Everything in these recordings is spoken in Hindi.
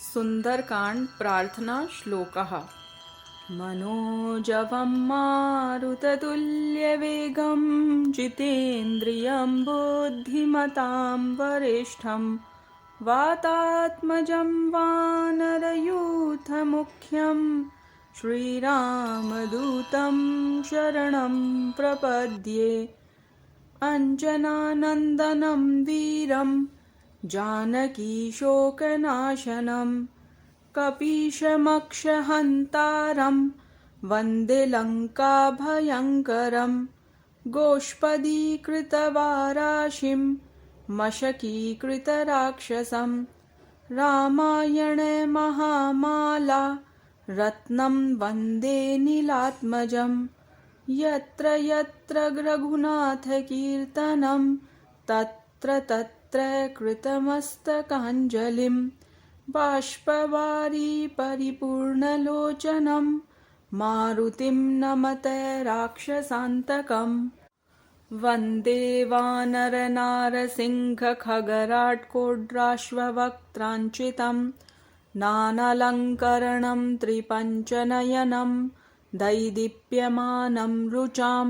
सुंदरकांड प्रार्थना श्लोकः। मनोजवं मारुततुल्यवेगं जितेन्द्रियं बुद्धिमतां वरिष्ठं वातात्मजं वानरयूथमुख्यं श्रीरामदूतं शरणं प्रपद्ये। अञ्जनानन्दनं वीरं जानकीशोकनाशनं कपीशमक्षहन्तारं वन्दे लङ्काभयङ्करं गोष्पदीकृतवाराशिं मशकीकृतराक्षसं रामायणे महामाला रत्नं वन्दे नीलात्मजं यत्र यत्र रघुनाथकीर्तनं तत्र तत्र कृतमस्तकाञ्जलिं बाष्पवारी परिपूर्णलोचनं मारुतिं नमते राक्षसान्तकम् वन्दे वानरनारसिंहखगराट्कोड्राश्ववक्त्राञ्चितं नानालङ्करणं त्रिपञ्चनयनं दैदीप्यमानं रुचां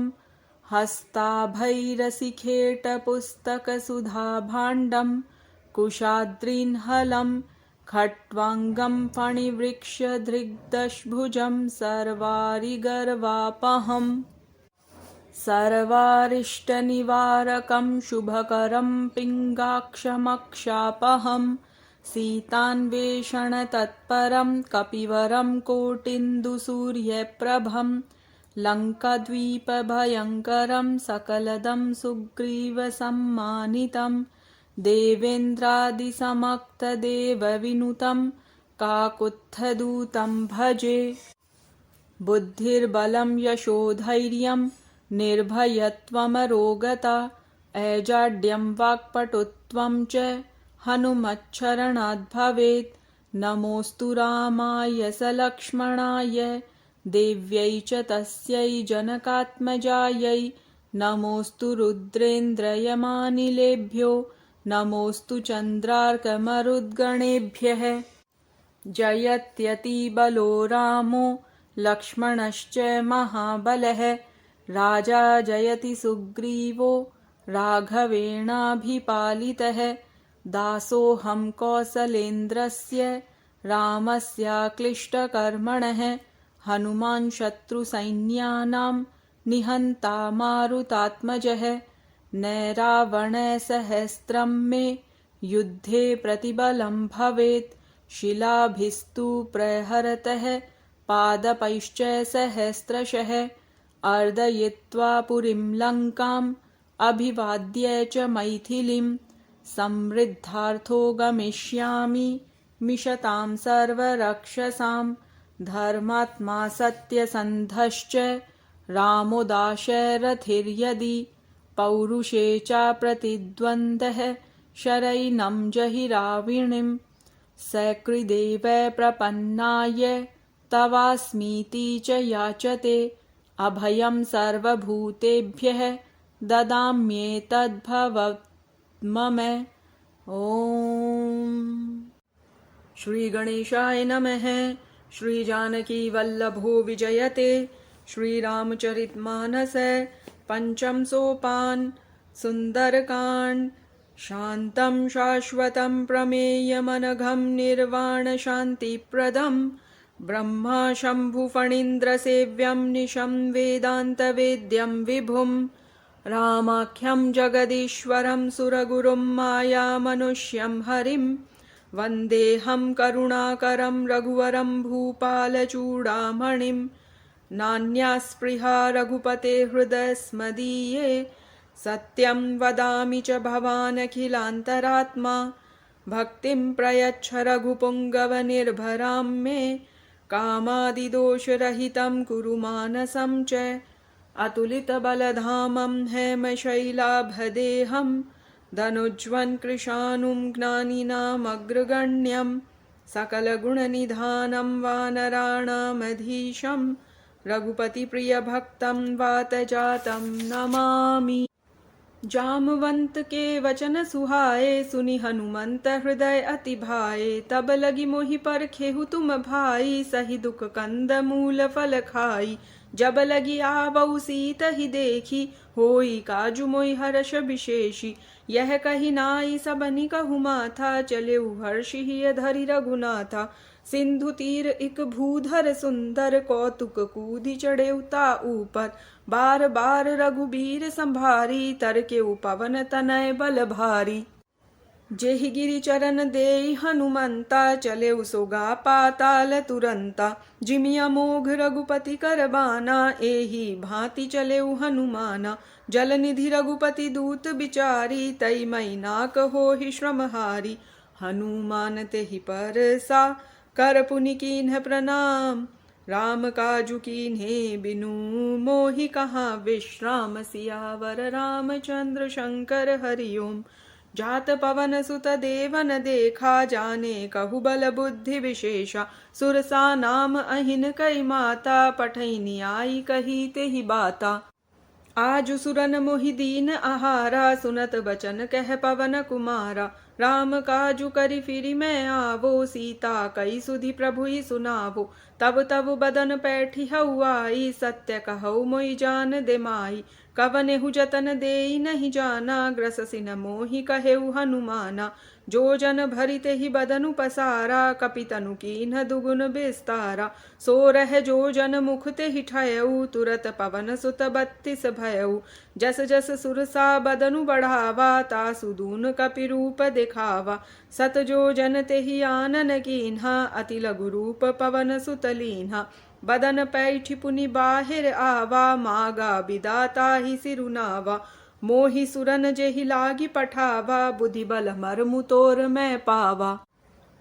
हस्ताभैरसिखेटपुस्तकसुधाभाण्डं कुशाद्रिन्हलं खट्वाङ्गं फणिवृक्षधृग्दशभुजं सर्वारिगर्वापहम् सर्वारिष्टनिवारकं शुभकरं पिङ्गाक्षमक्षापहं सीतान्वेषणतत्परं कपिवरं कोटिन्दुसूर्यप्रभं लङ्काद्वीपभयङ्करं सकलदं सुग्रीवसम्मानितं देवेन्द्रादिसमक्तदेवविनुतं काकुत्स्थदूतं भजे। बुद्धिर्बलं यशोधैर्यं निर्भयत्वमरोगता अजाड्यं वाक्पटुत्वं च हनुमच्छरणाद् भवेत्। नमोऽस्तु रामाय सलक्ष्मणाय देव्यै च तस्यै जनकात्मजायै नमोऽस्तु रुद्रेन्द्रयमानिलेभ्यो नमोऽस्तु चन्द्रार्कमरुद्गणेभ्यः। जयत्यतिबलो रामो लक्ष्मणश्च महाबलः राजा जयति सुग्रीवो राघवेणाभिपालितः। दासोऽहं कौसलेन्द्रस्य रामस्याक्लिष्टकर्मणः हनुमान् शत्रुसैन्यानां निहन्ता मारुतात्मजः। न रावणसहस्रं मे युद्धे प्रतिबलं भवेत् शिलाभिस्तु प्रहरतः पादपैश्च सहस्रशः। अर्दयित्वा पुरीं लङ्काम् अभिवाद्य च मैथिलीं समृद्धार्थो गमिष्यामि मिषतां सर्वरक्षसां। धर्मात्मा सत्यसन्धश्च रामो दाशरथिर्यदि पौरुषे च प्रतिद्वन्द्वः शरैनं जहि राविणीं। सकृदेव प्रपन्नाय तवास्मीति च याचते अभयं सर्वभूतेभ्यः ददाम्येतद्भवत्मम। ॐ श्रीगणेशाय नमः। श्रीजानकीवल्लभो विजयते। श्रीरामचरितमानस पंचम सोपान सुंदरकांड। शान्तं शाश्वतं प्रमेयमनघं निर्वाणशान्तिप्रदं ब्रह्मा शम्भुफणीन्द्रसेव्यं निशं वेदान्तवेद्यं विभुं रामाख्यं जगदीश्वरं सुरगुरुं मायामनुष्यं हरिं वन्देऽहं करुणाकरं रघुवरं भूपालचूडामणिं। नान्यास्पृहा रघुपते हृदयस्मदीये सत्यं वदामि च भवानखिलान्तरात्मा। भक्तिं प्रयच्छ रघुपुङ्गवनिर्भरां मे कामादिदोषरहितं कुरु मानसं च। अतुलितबलधामं हेमशैलाभदेहं धनुज्वन् कृशानुं ज्ञानिनामग्रगण्यं सकलगुणनिधानं वानराणामधीशं रघुपतिप्रियभक्तं वातजातं नमामि। जामवंत के वचन सुहाए, सुनि हनुमंत हृदय अति भाए। तब लगी मोहि पर खेहु तुम भाई, सही दुख कंद मूल फल खाई। जब लगी आवऊ सीत ही देखी, होई काजु मोहि हर्ष विशेषी। यह कही नाई सबनि कहु माथा, चले हर्षि हिय धरि रघुनाथा। सिंधु तीर इक भूधर सुंदर, कौतुक कूदि चढ़े उता ऊपर। बार बार रघुबीर संभारी, तर के पवन तनय बल भारी। जेहि गिरि चरण देई हनुमंता, चले सोगा पाताल तुरंता। जिमिया मोघ रघुपति कर बाना, एही भांति चले हनुमाना। जल निधि रघुपति दूत बिचारी, तई मई नाक होहि श्रमहारी। हनुमान तेहि परसा, कर पुनि कीन्ह प्रणाम। राम काजु कीन्हे बिनु, मोहि कहाँ विश्राम। सियावर रामचंद्र शंकर हरि ओम। जात पवन सुत देवन देखा, जाने कहु बल बुद्धि विशेषा। सुरसा नाम अहिन कई माता, पठैनी आई कही तेहि बाता। आजु सुरन मोहि दीन आहारा, सुनत बचन कह पवन कुमारा। राम काजु करि फिरि मैं आवो, सीता कई सुधि प्रभु ही सुनावो। तब तब बदन पैठी हऊ आई, सत्य कहऊ मोहि जान दे माई। कवनेहु जतन देई नहीं जाना, ग्रस सिन मोहि कहेउ हनुमाना। जो जन भरि तेहि बदनु पसारा, कपितनु कीन्ह दुगुन विस्तारा। सो रह जो जन मुख तेहि ठयऊ, तुरत पवन सुत 32 भयऊ। जस जस सुरसा बदनु बढ़ावा, तासु दून कपि रूप दिखावा। सत जो जन तेहि आनन कीन्हा, अति लघु रूप पवन सुत लीन्हा। बदन पैठि पुनि बाहिर आवा, मागा विदाता ही सिरुनावा। मोहि सुरन जेहि लागी पठावा, बुद्धि बल मर्मु तोर मैं पावा।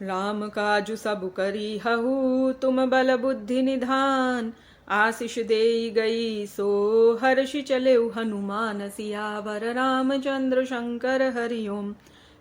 राम काजु सब करी हहु, तुम बल बुद्धि निधान। आशीष देई गई सो हर्षि चले हनुमान, सियावर रामचंद्र शंकर हरि ओम।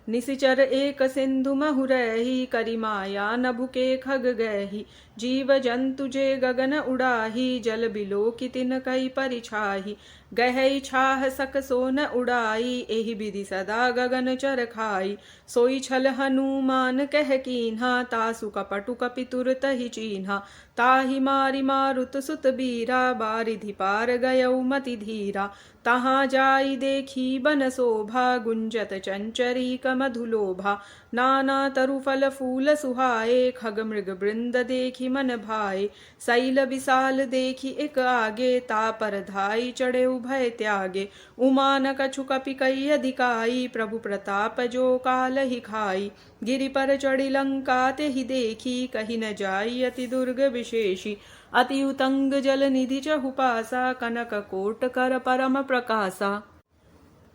निसिचर एक सिंधु महु रही, करि माया नभु के खग गही। जीव जंतु जे गगन उड़ाही, जल बिलो की तिन कई परिछाही। गहई छाह सक सोन उड़ाई, एहि विधि सदा गगन चर खाई। सोई छल हनुमान कह कीन्हा, तासु कपटु कपि तुरत ही चीन्हा। ताहि मारि मारुत सुत बीरा, बारिधि पार गयऊ मति धीरा। तहाँ जाई देखी बन शोभा, गुंजत चंचरी मधुलोभा। नाना तरु फल फूल सुहाए, खग मृग वृंद देखी मन भाए। शैल विशाल देखी एक आगे, तापर धाई चढ़े उभय त्यागे। उमान कछु कपि कई अधिकाई, प्रभु प्रताप जो काल ही खाई। गिरि पर चढ़ी लंका तेहि देखी, कही न जाई अति दुर्ग विशेषी। अति उतंग जल निधि चहुपासा, कनक कोट कर परम प्रकाशा।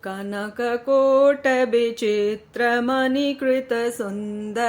कनक कोट विचित्र मणिकृत सुंदरायतना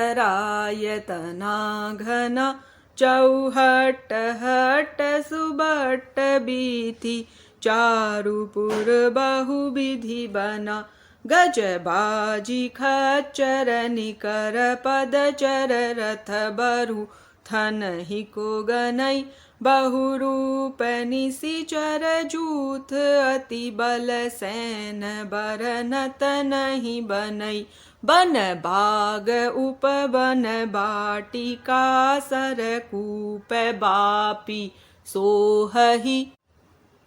घना। चौहट हट सुबट बीथि, चारुपुर बहु विधि बना। गज बाजी खच्चर निकर पदचर, रथ बरु थनहि को गनई। बहुरूप निसिचर जूथ, अति बल सैन बरनत नहीं बनई। बन बाग उपवन बाटिका, सरकूप बापी सोहहि।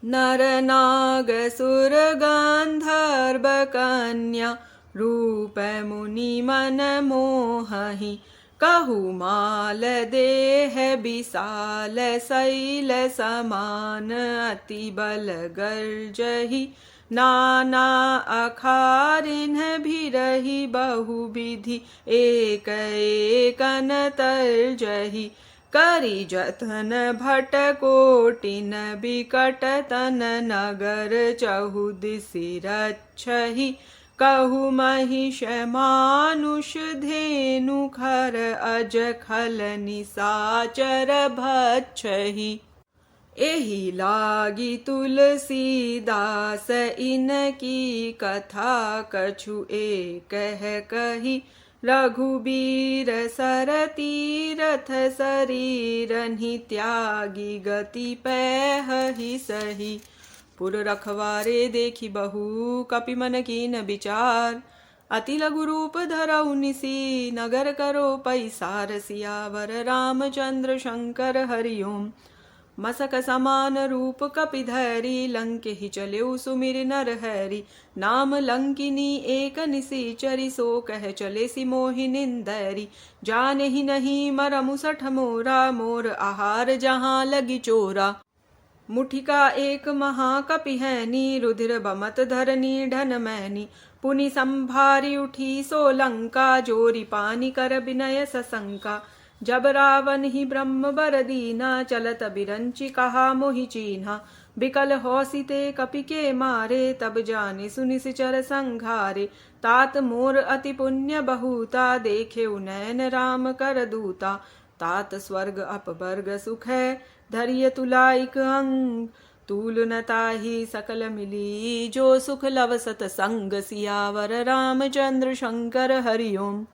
नर नाग सुर गांधर्व कन्या, रूप मुनि मन मोहहि। कहु माल देह विशाल, शैल समान अति बल गर्जहि। नाना अखारिन भिरहि, बहु विधि एक एकन तर्जहि। करि जतन भट कोटिन बिकट, तन नगर चहुदिसि रक्षहि। कहु महिष मानुष धेनु, खर अज खल निसाचर भक्षहि। एहि लागी तुलसीदास, इनकी कथा कछु एक कही। रघुबीर सर तीरथ शरीरहि, त्यागी गति पैहि सही। पुर रखवारे देखी बहु कपि मन कीन विचार। अति लघु रूप धरऊ निसी नगर करो पैसार। सियावर रामचंद्र शंकर हरिओम। मसक समान रूप कपि धैरी लंक ही चलेउ सुमिर नर हैरी। नाम लंकिनी एक निसीचरी सो कह चले सी मोहि निंदैरी। जाने ही नहीं मरमु सठ मोरा मोर आहार जहाँ लगी चोरा। मुठिका एक महाकपि हैनी रुधिर बमत धरनी ढन मैनी। पुनि संभारी उठी सो लंका जोरी पानी कर विनय सशंका। जब रावण ही ब्रह्म बर दीना चलत बिरंची कहा मोहि चीन्हा। बिकल हौसिते कपि के मारे तब जाने सुनि सिचर संघारे। तात मोर अति पुण्य बहुता देखे नैन राम कर दूता। तात स्वर्ग अपवर्ग सुख है धरिय तुलाइक अंग। तूल न ताहि सकल मिली जो सुख लव सतसंग। सियावर रामचंद्र शंकर हरिओम।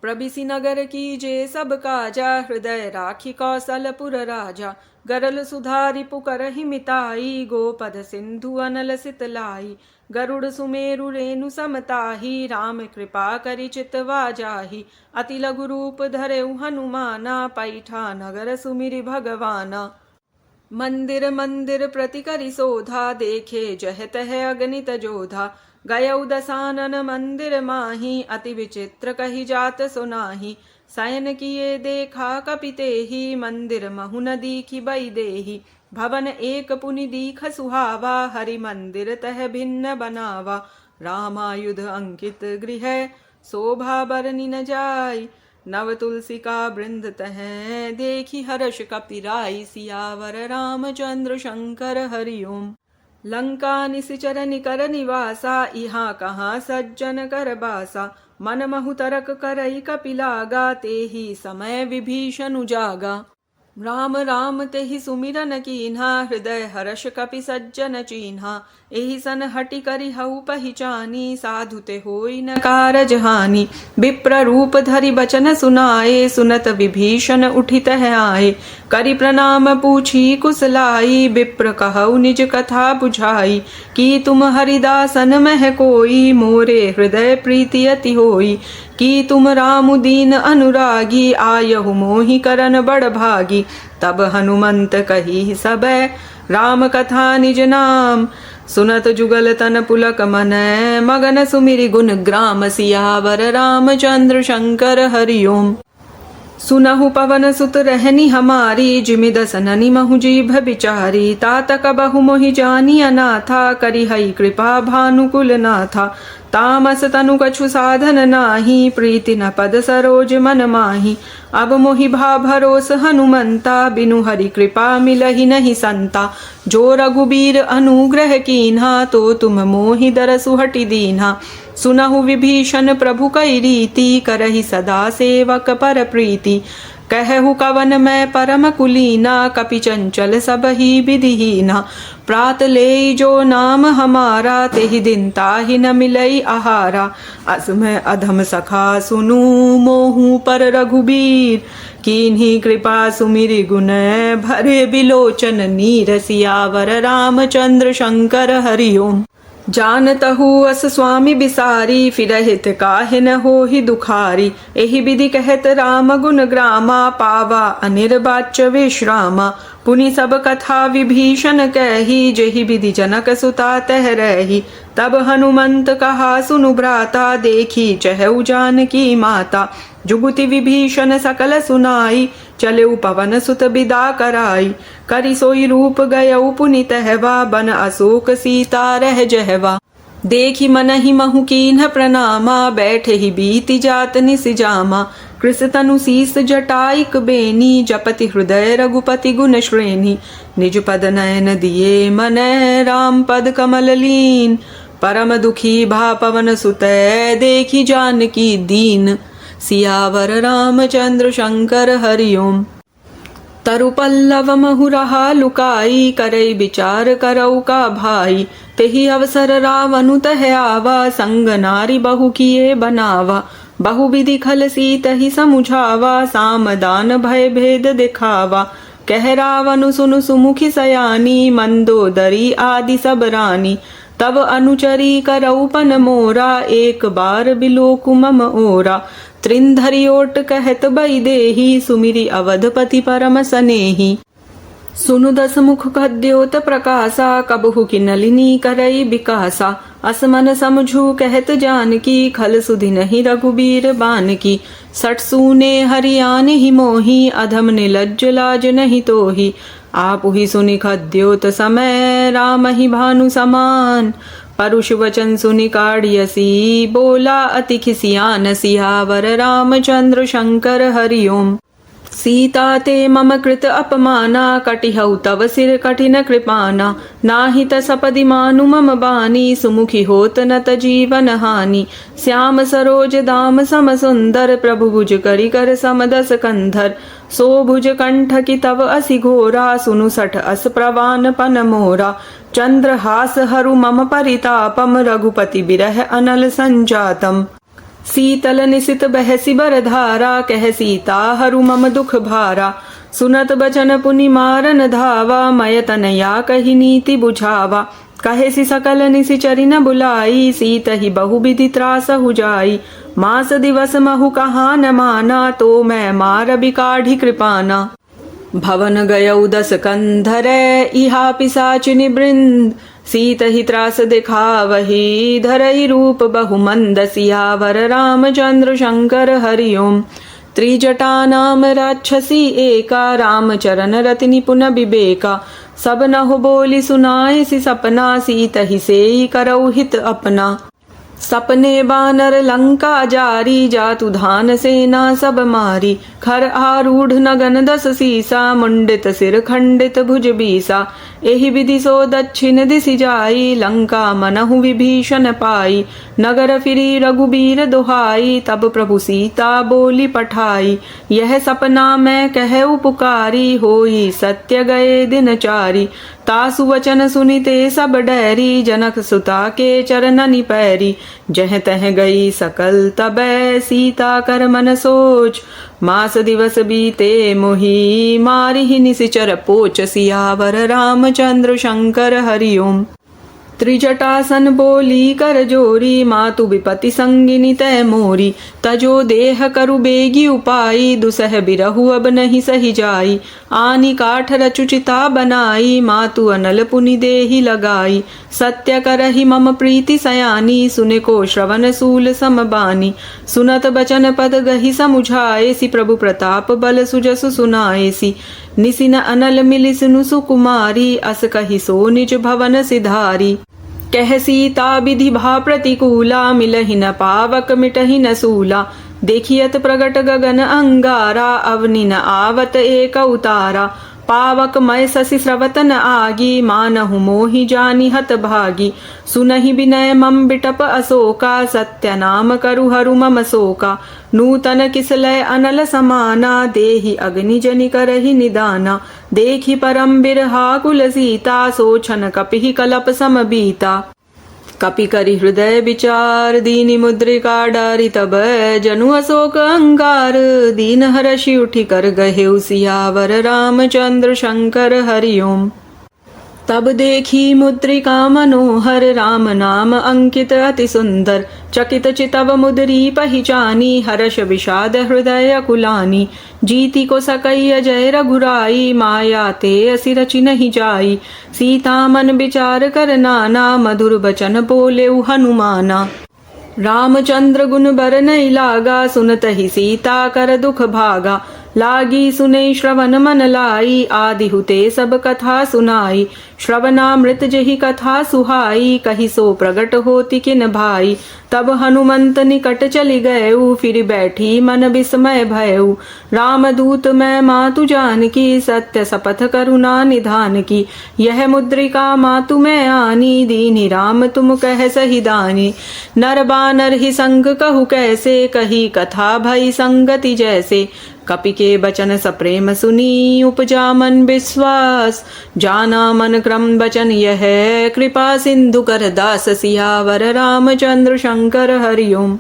प्रबिसी नगर की जे सब काजा हृदय राखी कौशलपुर राजा। गरल सुधारि पुकर मिताई गोपद सिंधु अनल सितलाई। गरुड़ सुमेरु रेणु समताही राम कृपा करि चितवा जाही। अति लघु रूप धरेउ हनुमाना पैठा नगर सुमिरि भगवाना। मंदिर मंदिर प्रति करि शोधा देखे जह तह अगणित जोधा। गयौ दसानन मंदिर माही अति विचित्र कही जात सुनाही। शयन किए देखा कपिते ही मंदिर महु न दीखी बई देही। भवन एक पुनि दीख सुहावा हरि मंदिर तह भिन्न बनावा। रामायुध अंकित गृह शोभा बरनि न जाय। नव तुलसी का वृंद तह देखी हर्ष कपिराई। सियावर रामचंद्र शंकर हरिओम। लंका निशिचर निकर निवासा इहाँ कहाँ सज्जन कर बासा। मन महु तरक करई कपिलागा तेहि समय विभीषण उजागा। राम राम तेहि सुमिरन कीन्हा हृदय हर्ष कपि सज्जन चीन्हा। एहि सन हटि करि हऊ पहिचानी साधु ते होई न कारज हानि। विप्र रूप धरि बचन सुनाए सुनत विभीषण उठित है आए। करि प्रणाम पूछी कुशलाई विप्र कहऊ निज कथा बुझाई। कि तुम हरिदासन मह कोई मोरे हृदय प्रीति अति होई। कि तुम राम दीन अनुरागी आयहु मोहि करन बड़ भागी। तब हनुमंत कही सबे राम कथा निज नाम। सुनत जुगल तन पुलक मन मगन सुमिरि गुण ग्राम। सियावर रामचंद्र शंकर हरिओम। सुनहु पवन सुत रहनी हमारी जिमि दसननि महु जीभ बिचारी। तात कबहु मोहि जानी अनाथा करि हई कृपा भानुकुल नाथा। तामस तनु कछु साधन नाही प्रीति न पद सरोज मन माही। अब मोहि भा भरोस हनुमंता बिनु हरि कृपा मिलहि नहीं संता। जो रघुबीर अनुग्रह कीन्हा तो तुम मोहि दरसु हटि दीन्हा। सुनहु विभीषण प्रभु कई रीति करहि सदा सेवक पर प्रीति। कहु कवन मैं परम कुलीना कपि चंचल सब ही विधिहीना। प्रात ले जो नाम हमारा तेहि दिन ताहि न मिलई आहारा। अस मैं अधम सखा सुनु मोहु पर रघुबीर। कीन्ही कृपा सुमिरि गुण भरे बिलोचन नीर। सियावर रामचंद्र शंकर हरिओम। जानतहु अस स्वामी बिसारी फिरहित काहे न होहि दुखारी। एहि विधि कहत राम गुण ग्रामा पावा अनिर्वाच्य विश्रामा। पुनि सब कथा विभीषण कही जेहि विधि जनक सुता तह रही। तब हनुमंत कहा सुनु भ्राता देखी चहु जानकी माता। जुगुति विभीषण सकल सुनाई चलेउ पवन सुत बिदा कराई। करि सोई रूप गयउ पुनि तहवा बन अशोक सीता रह जहवा। देखी मन ही महु कीन्ह प्रणामा बैठे ही बीति जात निसिजामा। कृस तनु शीस जटाइक बेनी जपति हृदय रघुपति गुण श्रेणी। निज पद नयन दिए मन राम पद कमल लीन। परम दुखी भा पवन सुत देखी जानकी दीन। सियावर रामचंद्र शंकर हरिओम। तरु पल्लव महु रहा लुकाई करई विचार करऊ का भाई। तेहि अवसर रावनु तह आवा संग नारी बहु किए बनावा। बहु विधि खल सीत ही समुझावा साम दान भय भेद दिखावा। कह रावण सुनु सुमुखी सयानी, मंदोदरी आदि सब रानी। तब अनुचरी करौपन मोरा, एक बार बिलोकु मम ओरा। त्रिंधरी ओट कहत बई देही, सुमिरी अवधपति परम सनेही। सुनु दस मुख खद्योत प्रकाशा, कबहु की नलिनी करई बिकासा। असमन समझू कहत जानकी, खल सुधि नहीं रघुबीर बान की। सठ सूने हरियान ही मोही, अधम निलज्ज लाज नहीं तोही। आप ही सुनि खद्योत समय, राम ही भानु समान। परुष वचन सुनि काढ़ियसी, बोला अति खिसियान। सियावर रामचंद्र शंकर हरिओम। सीता ते मम कृत अपमाना, कटिहौ तव सिर कठिन कृपाना। नाहित सपदि मानु मम बानी, सुमुखी होत नत जीवन हानि। श्याम सरोज दाम सम सुंदर, प्रभु भुज करि कर समदस कंधर। सो भुज कंठ की तव असि घोरा, सुनु सठ अस प्रवान पन मोरा। चंद्रहास हरु मम परितापम, रघुपति बिरह अनल संजातम। शीतल निशित बहसी बरधारा, कह सीता हरु मम दुख भारा। सुनत बचन पुनि मारन धावा, मय तनया कही नीति बुझावा। कहे सी सकल निशिचरि न बुलाई, सीत ही बहु विधि त्रास हो जाई। मास दिवस महु कहा न माना, तो मैं मार बिकाढ़ी कृपाना। भवन गयौ दस कंधरे, इहा पिसाचिनि वृंद। सीत ही त्रास दिखावही, धरई रूप बहु मंद। सियावर रामचंद्र शंकर हरिओम। त्रिजटा नाम राक्षसी एका, राम चरण रति निपुन विवेका। सब नहु बोली सुनाए सि सपना, सीत ही सेई करौ हित अपना। सपने बानर लंका जारी, जातु धान सेना सब मारी। खर आरूढ़ नगन दस सीसा, मुंडित सिर खंडित भुज बीसा। एहि विधि सो दक्षिण दिशि जाई, लंका मनहु विभीषण पाई। नगर फिरी रघुबीर दुहाई, तब प्रभु सीता बोली पठाई। यह सपना मैं कहु पुकारी, होई सत्य गए दिन चारी। तासु वचन सुनिते सब डैरी, जनक सुता के चरणनि पैरी। जह तह गई सकल तबै, सीता कर मन सोच। मास दिवस बीते मोही, मारी ही निशिचर पोच। सियावर रामचंद्र शंकर हरिओम। त्रिजटासन बोली कर जोरी, मातु विपति संगिनी तै मोरी। तजो देह करु बेगी उपाई, दुसह बिरहु अब नहीं सही जाई। आनी काठ रचुचिता बनाई, मातु अनल पुनि देहि लगाई। सत्य करहि मम प्रीति सयानी, सुने को श्रवण सूल समबानी। सुनत बचन पद गहि समुझाए, सि प्रभु प्रताप बल सुजसु सुनाएसी। निसिन अनल मिलि सुनु सुकुमारी, अस कहि सो निज भवन सिधारी। कह सीता विधि भा प्रतिकूला, मिलहि न पावक मिटहि न सूला। देखियत प्रगट गगन अंगारा, अवनि न आवत एक उतारा। पावक मय ससि स्रवत न आगी, मानहु मोहि जानि हत भागी। सुनहि विनय मम बिटप अशोका, सत्य नाम करु हरु मम शोका। नूतन किसलय अनल समाना, देहि अग्नि जनि करहि निदाना। देखि परम बिरहा कुल सीता, सोछन कपिहि कलप सम बीता। कपि करि हृदय विचार, दीनि मुद्रिका डारि तब। जनु अशोक अंगार, दीन हरषि उठि कर गहेउ। सियावर रामचंद्र शंकर हरिओम। तब देखी मुद्रिका मनोहर, राम नाम अंकित अति सुंदर। चकित चितव मुद्री पहिचानी, हर्ष विषाद हृदय कुलानी। जीति को सकई अजय रघुराई, माया ते असि रचि नहीं जाई। सीता मन विचार कर नाना, मधुर बचन बोलेउ हनुमाना। रामचंद्र गुण बर नहीं लागा, सुनत ही सीता कर दुख भागा। लागी सुने श्रवण मन लाई, आदि हुते सब कथा सुनाई। श्रवणामृत जहि कथा सुहाई, कहि सो प्रगट होति किन भाई। तब हनुमंत निकट चलि गएउ, फिर बैठी मन विस्मय भयउ। रामदूत मैं मातु जानकी, सत्य शपथ करुणा निधान की। यह मुद्रिका मातु मैं आनी, दीनि राम तुम कह सही दानी। नर बानर ही संग कहु कैसे, कही कथा भई संगति जैसे। कपि के बचन सप्रेम सुनी, उपजा मन विश्वास। जाना मन क्रम बचन यह, कृपा सिंधु कर दास। सियावर रामचंद्र शंकर हरिओम।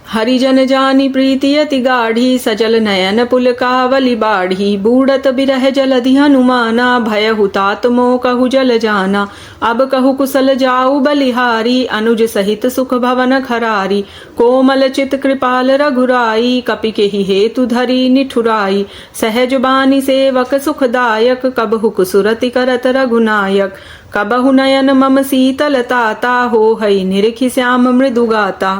हरिजन जानी प्रीति अति गाढ़ी सजल नयन पुलकावली बाढ़ी बूढ़त बिरह जलधि हनुमाना भय हुतात मोह कहु जल जाना अब कहु कुशल जाऊ बलिहारी अनुज सहित सुख भवन खरारी कोमल चित कृपाल रघुराई कपि केहि हेतु धरी निठुराई सहज बानी सेवक सुखदायक कबहु कुसुरति करत रघुनायक कबहु नयन मम शीतल ताता हो हई निरखि श्याम मृदुगाता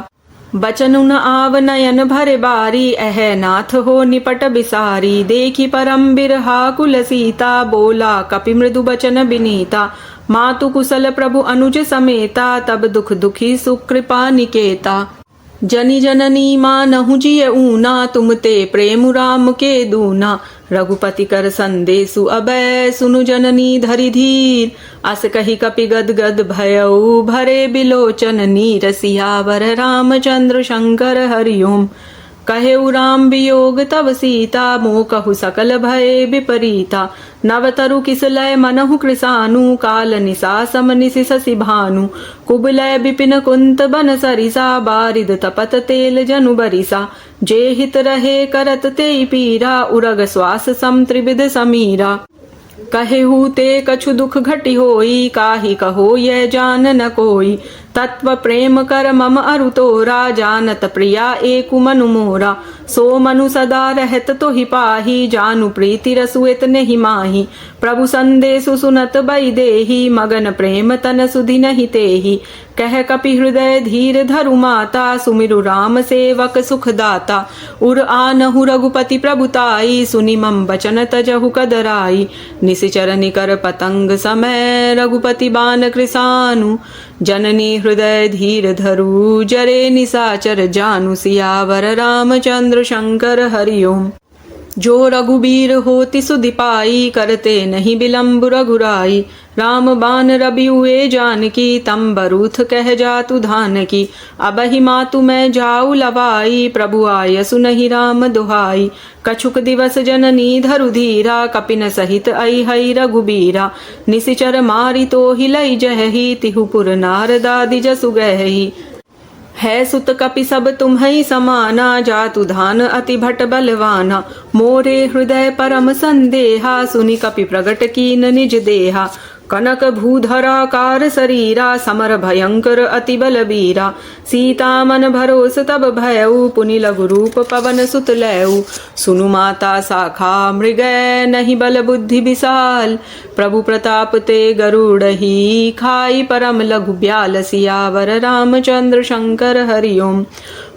बचन न आव नयन भरे बारी अह नाथ हो निपट बिसारी देखी परम बिरहा कुल सीता बोला कपि मृदु बचन बिनीता मातु कुशल प्रभु अनुज समेता तब दुख दुखी सुकृपा निकेता जनी जननी मानहु जिय ऊना तुम ते प्रेम राम के दूना रघुपति कर संदेशु अबै सुनु जननी धरि धीर अस कही कपि गद गद भयऊ भरे बिलोचन नीर सियावर रामचंद्र शंकर हरिओम कहेउ राम वियोग तव सीता मोह कहु सकल भय विपरीता नवतरु किसलय मनहु कृसानु काल निसा सम निसि शशि भानु कुबलय विपिन कुंत बन सरिसा बारिद तपत तेल जनु बरिसा जे हित रहे करत तेई पीरा उरग श्वास सम त्रिविध समीरा कहेहु ते कछु दुख घटि होई काहि कहो यह जान न कोई तत्व प्रेम कर मम अरु तोरा जानत प्रिया एकु मनु मोरा सो मनु सदा रहत तो ही पाही जानु प्रीति रसु इतने ही माही प्रभु संदेशु सुनत बई देही मगन प्रेम तन सुधि नहीं तेही कह कपि हृदय धीर धरु माता सुमिरु राम सेवक सुखदाता उर आनहु रघुपति प्रभुताई सुनि मम बचन तजहु कदराई निशिचर निकर पतंग समय रघुपति बान कृसानु जननी हृदय धीर धरु जरे निसाचर जानु सियावर रामचंद्र शंकर हरिओम जो रघुबीर होति सुधि पाई करते नहीं बिलम्ब रघुराई राम बान रबियुए जानकी तम बरूथ कह जातु धान की अबहि मातु मैं जाऊ लवाई प्रभु आय सुनहि राम दुहाई कछुक दिवस जननी धरु धीरा कपिन सहित आई हई रघुबीरा निशिचर मारी तो हिलई जहि तिहुपुर नारदादि जसु गहि है सुत कपि सब तुम्हई समाना जातु धान अति भट बलवाना मोरे हृदय परम संदेहा सुनि कपि प्रगट कीन निज देहा कनक भूधराकार शरीरा समर भयंकर अति बलबीरा सीता मन भरोस तब भयऊ पुनि लघु रूप पवन सुत लयऊ सुनु माता शाखा मृगय नहीं बल बुद्धि विशाल प्रभु प्रताप ते गरुड़ही खाई परम लघु ब्याल सियावर रामचंद्र शंकर हरिओम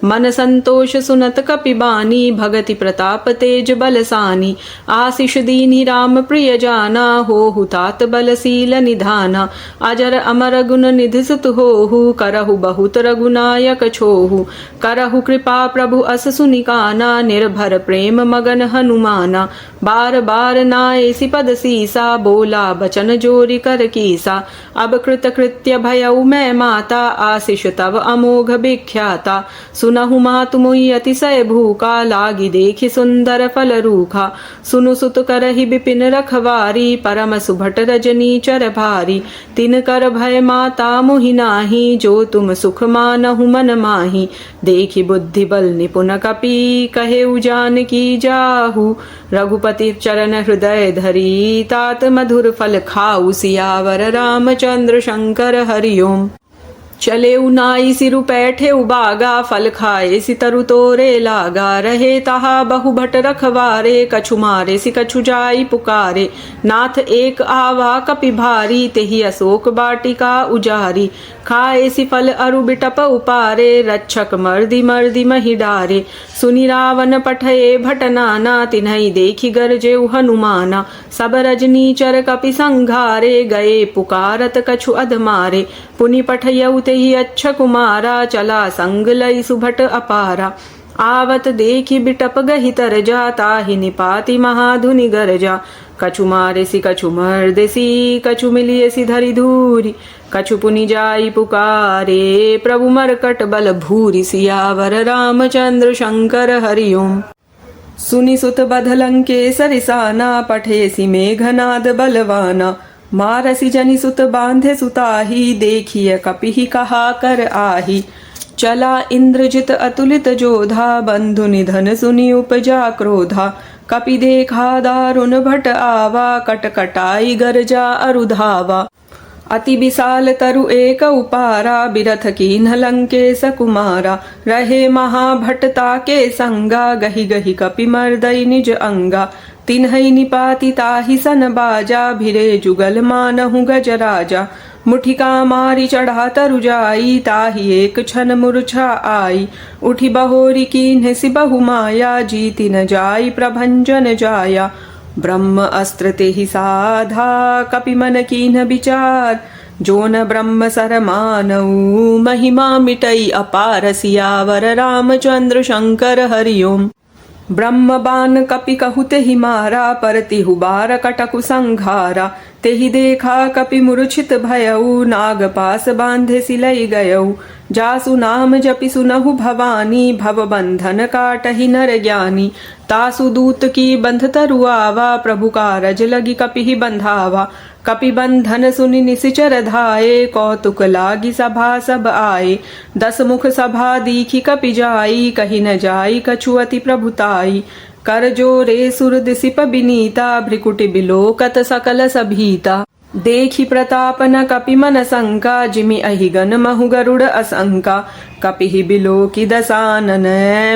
मन संतोष सुनत कपि बानी भगति प्रताप तेज बलसानी आशीष दीनी राम प्रिय जाना हो हुतात बलशील निधाना अजर अमर गुण निधि सुत होहु करहु बहुत रघुनायक छोहु करहु कृपा प्रभु अस सुनिकाना निर्भर प्रेम मगन हनुमाना बार बार नाएसि पद सीसा बोला बचन जोरी कर कीसा अब कृत कृत्य भयउ मैं माता आशीष तव अमोघ विख्याता सुनहु मातु मोहि अतिशय भूखा लागी देखि सुंदर फल रूखा सुनु सुत करहि बिपिन रखवारी परम सुभट रजनी चर भारी तिन कर भय माता मोहि नाही जो तुम सुख मानहु मन माही देखि बुद्धि बल निपुन कपि कहे उजान की जाहु रघुपति चरण हृदय धरी तात मधुर फल खाऊ सियावर रामचंद्र शंकर हरिओम चले उनाई सिरु पैठे उबागा फल खाए सितरु तोरे लागा रहे तहा बहु भट रखवारे कछु मारे सि कछु जाई पुकारे नाथ एक आवा कपि भारी तेहि अशोक बाटिका उजारी खाए सि फल अरु बिटप उपारे रक्षक मर्दि मर्दि महि डारे सुनि रावण पठये भट नाना तिन्हई देखि गरजे हनुमाना सब रजनी चर कपि संघारे गए पुकारत कछु अधमारे पुनि पठयउ तेहि अच्छा कुमारा चला संग लई सुभट अपारा आवत देखि बिटप गहि तरजा ताहि निपाति महाधुनि गरजा कछु मारेसि कछु मर्देसि कछु मिलियसि धरि धूरि कछु पुनि जाई पुकारे प्रभु मरकट बल भूरि सियावर रामचंद्र शंकर हरिओम सुनि सुत बधलंके सरिसाना पठेसि मेघनाद बलवाना मारसि जनि सुत बांधे सुताही देखिय कपिहि कहा कर आही चला इंद्रजित अतुलित जोधा, बंधु निधन सुनि उपजा क्रोधा। कपि देखा दारुण भट आवा, कटकटाई गरजा अरुधावा। अति विशाल तरु एक उपारा, बिरथ कीन्ह लंकेश कुमारा। रहे महाभट्टा के संगा, गहि गहि कपि मर्दई निज अंगा। तिन्हई निपाति ताहि सन बाजा, भिरे जुगल मानहु गज राजा। मुठिका मारी चढ़ा तरु जाई, ताहि एक क्षण मूर्छा आई। उठी बहोरी कीन्ह सि बहु माया, जीति न जाई प्रभंजन जाया। ब्रह्म अस्त्र तेहि साधा, कपि मन कीन्ह विचार। जो न ब्रह्म सर मानऊ, महिमा मिटई अपार। सियावर रामचंद्र शंकर हरि ओम। ब्रह्म बान कपि कहु तेहि मारा, परतिहु बार कटकु संघारा। तेहि देखा कपि मूर्छित भयऊ, नाग पास बांधे सिलई गयऊ। जासु नाम जपि सुनहु भवानी, भव बंधन काटहि नर ज्ञानी। तासु दूत की बंध तरु आवा, प्रभु कारज लगी कपिहि बंधावा। कपि बंधन सुनि निसिचर धाये, कौतुक लागी सभा सब आए। 10 मुख सभा दीखि कपि जाई, कहि न जाई कछु अति प्रभुताई। कर जोरे सुर दिसिप बिनीता, भ्रिकुटि बिलोकत सकल सभीता। देखि प्रताप न कपि मन शंका, जिमि अहिगन महु गरुड़ असंका। कपिहि बिलोकि दसानन,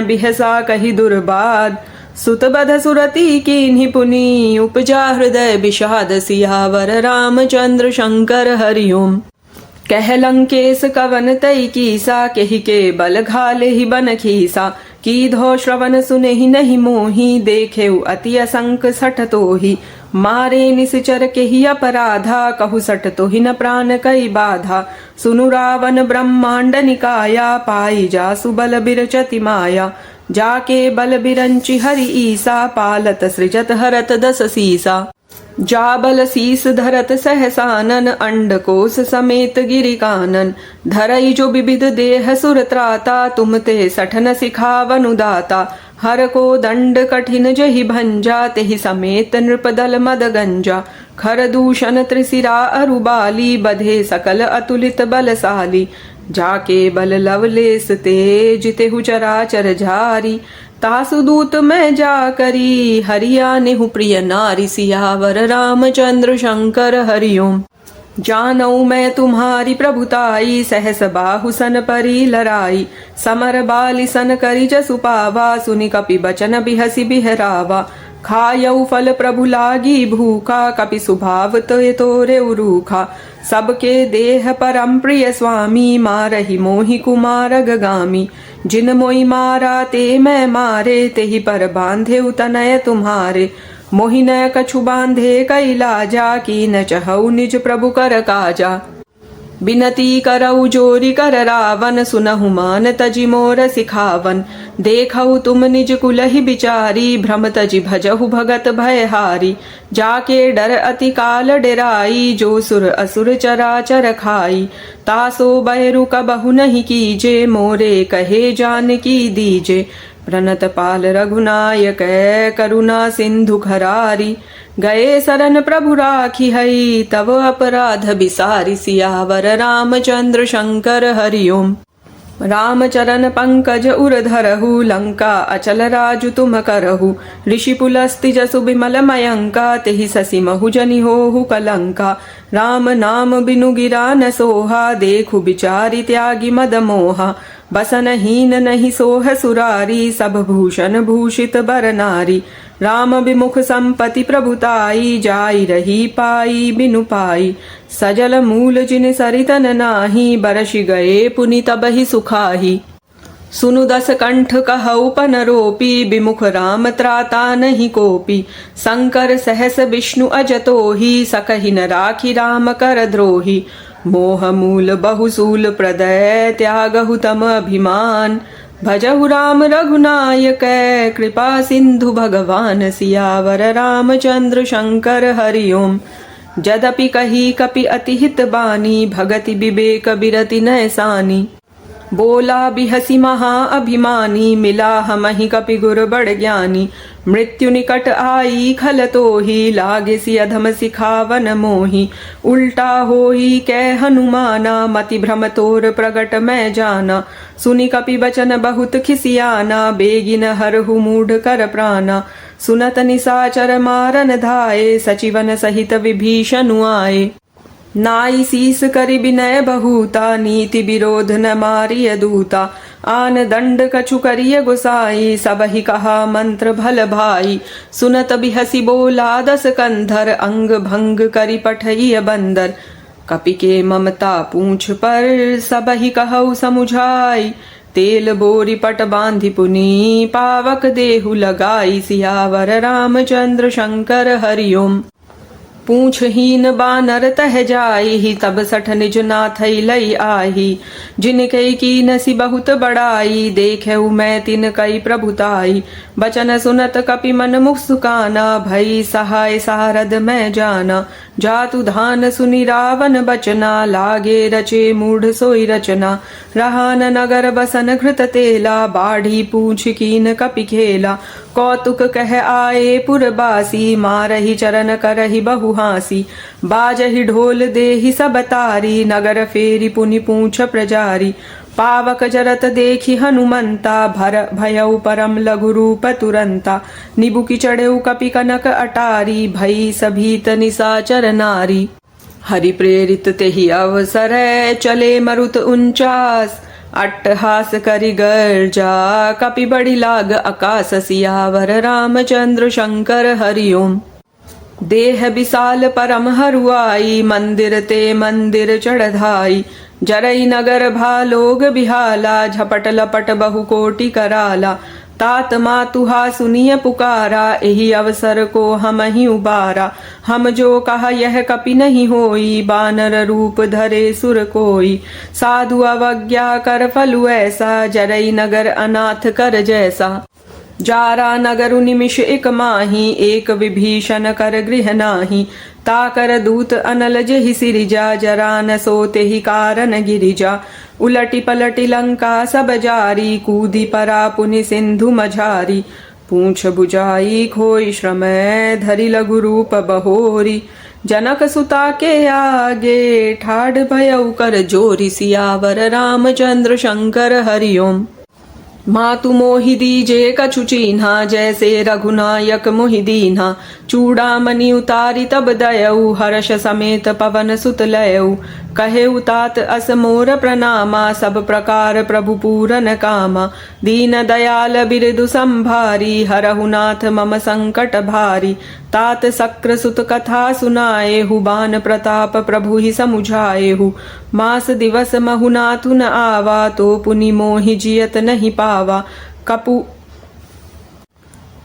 बिहसा कहि दुर्बाद। सुतबध सुरति कीन्हि पुनि, उपजा हृदय विषाद। सियावर रामचंद्र शंकर हरि ओम। कह लंकेश कवन तई कीसा, केहि के बल घाले ही बन खीसा। कीधो श्रवण सुनेहि नहीं मोहि, देखेउ अति असंक सठ तोहि। मारे निसिचर केहि अपराधा, कहु सठ तोहि न प्राण कई बाधा। सुनु रावण ब्रह्मांड निकाया, पाई जासु बल बिरचति माया। जाके बल बिरंचि हरि ईसा, पालत सृजत हरत 10 सीसा। जा बल शीस धरत सहसानन, अंडकोश समेत गिरि कानन। धरई जो विविध देह सुर त्राता, तुम ते सठन सिखावनु दाता। हर को दंड कठिन जहि भंजा, तेहि समेत नृपदल मद गंजा। खर दूषण त्रिशिरा अरुबाली, बधे सकल अतुलित बलशाली। जाके बल लवलेस तेज, तेहु चराचर झारी। तासु दूत मैं जा करी, हरिया नेहु प्रिय नारी। सियावर रामचंद्र शंकर हरि ओम। जानऊ मैं तुम्हारी प्रभुताई, सहस बाहु सन परी लराई। समर बाली सन करी जसु पावा, सुनि कपि बचन बिहसी बिहरावा। खायऊ फल प्रभु लागी भूखा, कपि सुभाव ते तोरे उरूखा। सबके देह परम प्रिय स्वामी, मारहि मोहि कुमार गगामी। जिन मोहि मारा ते मैं मारे, तेहि पर बांधे तनय तुम्हारे। मोहि न कछु बांधे कैलाजा, की न चहऊ निज प्रभु कर काजा। बिनती करऊ जोरी कर रावण, सुनहु मान तजि मोर सिखावन। देखऊ तुम निज कुलहि बिचारी, भ्रम तजि भजहु भगत भयहारी। जाके डर अति काल डेराई, जो सुर असुर चराचर खाई। तासो बैरु कबहु नहीं कीजे, मोरे कहे जान की दीजे। प्रणत पाल रघुनायक, करुणा सिंधु खरारी। गए शरण प्रभु राखी हई, तव अपराध बिसारी। सियावर रामचंद्र शंकर हरि ओम। रामचरण पंकज उर धरहु, लंका अचल राजु तुम करहु। ऋषि पुलस्ति जसु बिमल मयंका, तेहि ससी महु जनि होहु कलंका। राम नाम बिनु गिरा न सोहा, देखु बिचारी त्यागी मद मोहा। बसन हीन नहीं सोह सुरारी, सब भूषण भूषित बर नारी। राम विमुख संपति प्रभुताई, जाई रही पाई बिनु पाई। सजल मूल जिन सरितन नाही, बरसि गए पुनि तबहि सुखाही। सुनु 10 कंठ कहऊ पन रोपी, विमुख राम त्राता नहीं कोपी। शंकर सहस विष्णु अजतोहि, सकहि न राखी राम कर द्रोही। मोह मूल बहुसूल प्रदय, त्यागहु तम अभिमान। भजहु राम रघुनायक, कृपा सिंधु भगवान। सियावर रामचंद्र शंकर हरि ओम। जदपि कही कपि अति हित बानी, भगति विवेक बिरति नैसानी। बोला बिहसी महा अभिमानी, मिला हमहि कपि गुर बड़ ज्ञानी। मृत्यु निकट आई खल तो ही, लागे सि अधम सिखावन मोही। उल्टा होई कै हनुमाना, मति भ्रम तोर प्रगट मैं जाना। सुनि कपि बचन बहुत खिसियाना, बेगिन हरहु मूढ़ कर प्राणा। सुनत निसाचर मारन धाये, सचिवन सहित विभीषण आए। नाई शीस करि विनय बहुता, नीति विरोध न मारिय दूता। आन दंड कछु करिय गोसाई, सबहि कहा मंत्र भल भाई। सुनत बिहसी बोला दस कंधर, अंग भंग करि पठइय बंदर। कपि के ममता पूंछ पर, सबहि कहु समुझाई। तेल बोरी पट बांधि पुनी, पावक देहु लगाई। सियावर रामचंद्र शंकर हरिओम। पूंछहीन बानर तह जाई, तब सठ निज नाथई लई आही। जिनके की नसी बहुत बड़ाई, देखऊ मैं तिन कई प्रभुताई। बचन सुनत कपि मन मुस्काना, भई सहाय सारद मैं जाना। जातु धान सुनि रावण बचना, लागे रचे मूढ़ सोई रचना। रहान नगर बसन घृत तेला, बाढ़ी पूछ कीन कपि खेला। कौतुक कह आए पुरबासी, मारहि चरण करहि बहु हासी। बाजहि ढोल देहि सब तारी, नगर फेरी पुनि पूछ प्रजारी। पावक जरत देखि हनुमंता, भयउ परम लघु रूप तुरंता। निबुकि चढ़ेउ कपि कनक अटारी, भई सभीत निसाचर नारी। हरि प्रेरित तेहि अवसर, चले मरुत 49। अट्टहास करि गर्जा, कपि बड़ी लाग आकाश। सियावर रामचंद्र शंकर हरिओम। देह विशाल परम हरुआई, मंदिर ते मंदिर चढ़धाई। जरई नगर भालोग बिहाला, झपट लपट बहु कोटि कराला। तात मातुहा सुनिय पुकारा, एहि अवसर को हम ही उबारा। हम जो कहा यह कपि नहीं होई, बानर रूप धरे सुर कोई। साधु अवज्ञा कर फलु ऐसा, जरई नगर अनाथ कर जैसा। जारा नगरु निमिष एक माही, एक विभीषण कर गृह नाही। ताकर दूत अनल जेहि सिरिजा, जरा न सोते ही कारण गिरिजा। उलटी पलटी लंका सब जारी, कूदी परा पुनि सिंधु मझारी। पूंछ बुझाई खोई श्रमय, धरि लघु रूप बहोरी। जनक सुता के आगे, ठाढ़ भयउ कर जोरी। सियावर रामचंद्र शंकर हरिओम। मातु मोहि दीजे कछु चीन्हा, जैसे रघुनायक मोहि दीन्हा। चूड़ामणि उतारी तब दयऊ, हर्ष समेत पवन सुत लयऊ। कहे तात अस मोर प्रणामा, सब प्रकार प्रभु पूरन कामा। दीन दयाल बिरदु संभारी, हरहु नाथ मम संकट भारी। तात शक्र सुत कथा सुनाएहु, बान प्रताप प्रभु ही समुझाएहु। मास दिवस महु नाथु न आवा, तो पुनि मोहि जियत नहीं पावा।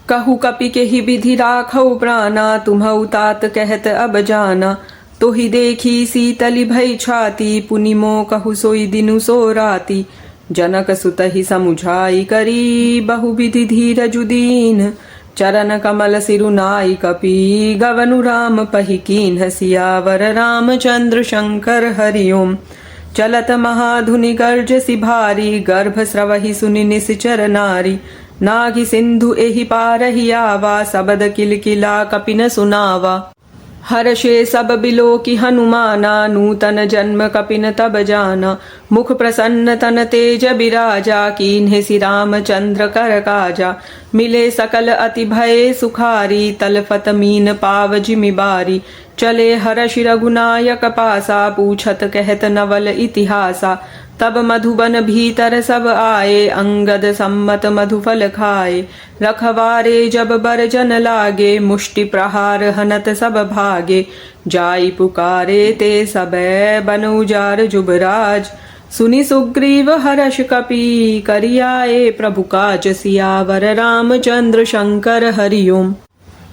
कहु कपि के ही विधि राखौ प्राणा, तुम्हु तात कहत अब जाना। तो ही देखी सीतली भई छाती, पुनि मो कहु सोई दिनु सो राती। जनक सुत ही समुझाई करी, बहु विधि धीरजु दीन। चरण कमल सिरुनाई कपि, गवनु राम पहि कीन्ह। सियावर रामचंद्र शंकर हरिओम। चलत महाधुनि गर्ज सि भारी, गर्भ स्रवहि सुनि निश्चर नारी। नागि सिंधु एहि पारहि आवा, सबद किलकिला कपि न सुनावा। हर्षे सब बिलोकि हनुमाना, नूतन जन्म कपि न तब जाना। मुख प्रसन्न तन तेज बिराजा, कीन्हे सि रामचंद्र कर काजा। मिले सकल अति भय सुखारी, तलफत मीन पाव जिमि बारी। चले हर्षि रघुनायक पासा, पूछत कहत नवल इतिहासा। तब मधुबन भीतर सब आए, अंगद सम्मत मधुफल खाए। रखवारे जब बरजन लागे, मुष्टि प्रहार हनत सब भागे। जाई पुकारे ते सबे, बन उजार जुबराज। सुनि सुग्रीव हर्ष कपि, करियाए प्रभु काज। सियावर रामचंद्र शंकर हरिओम।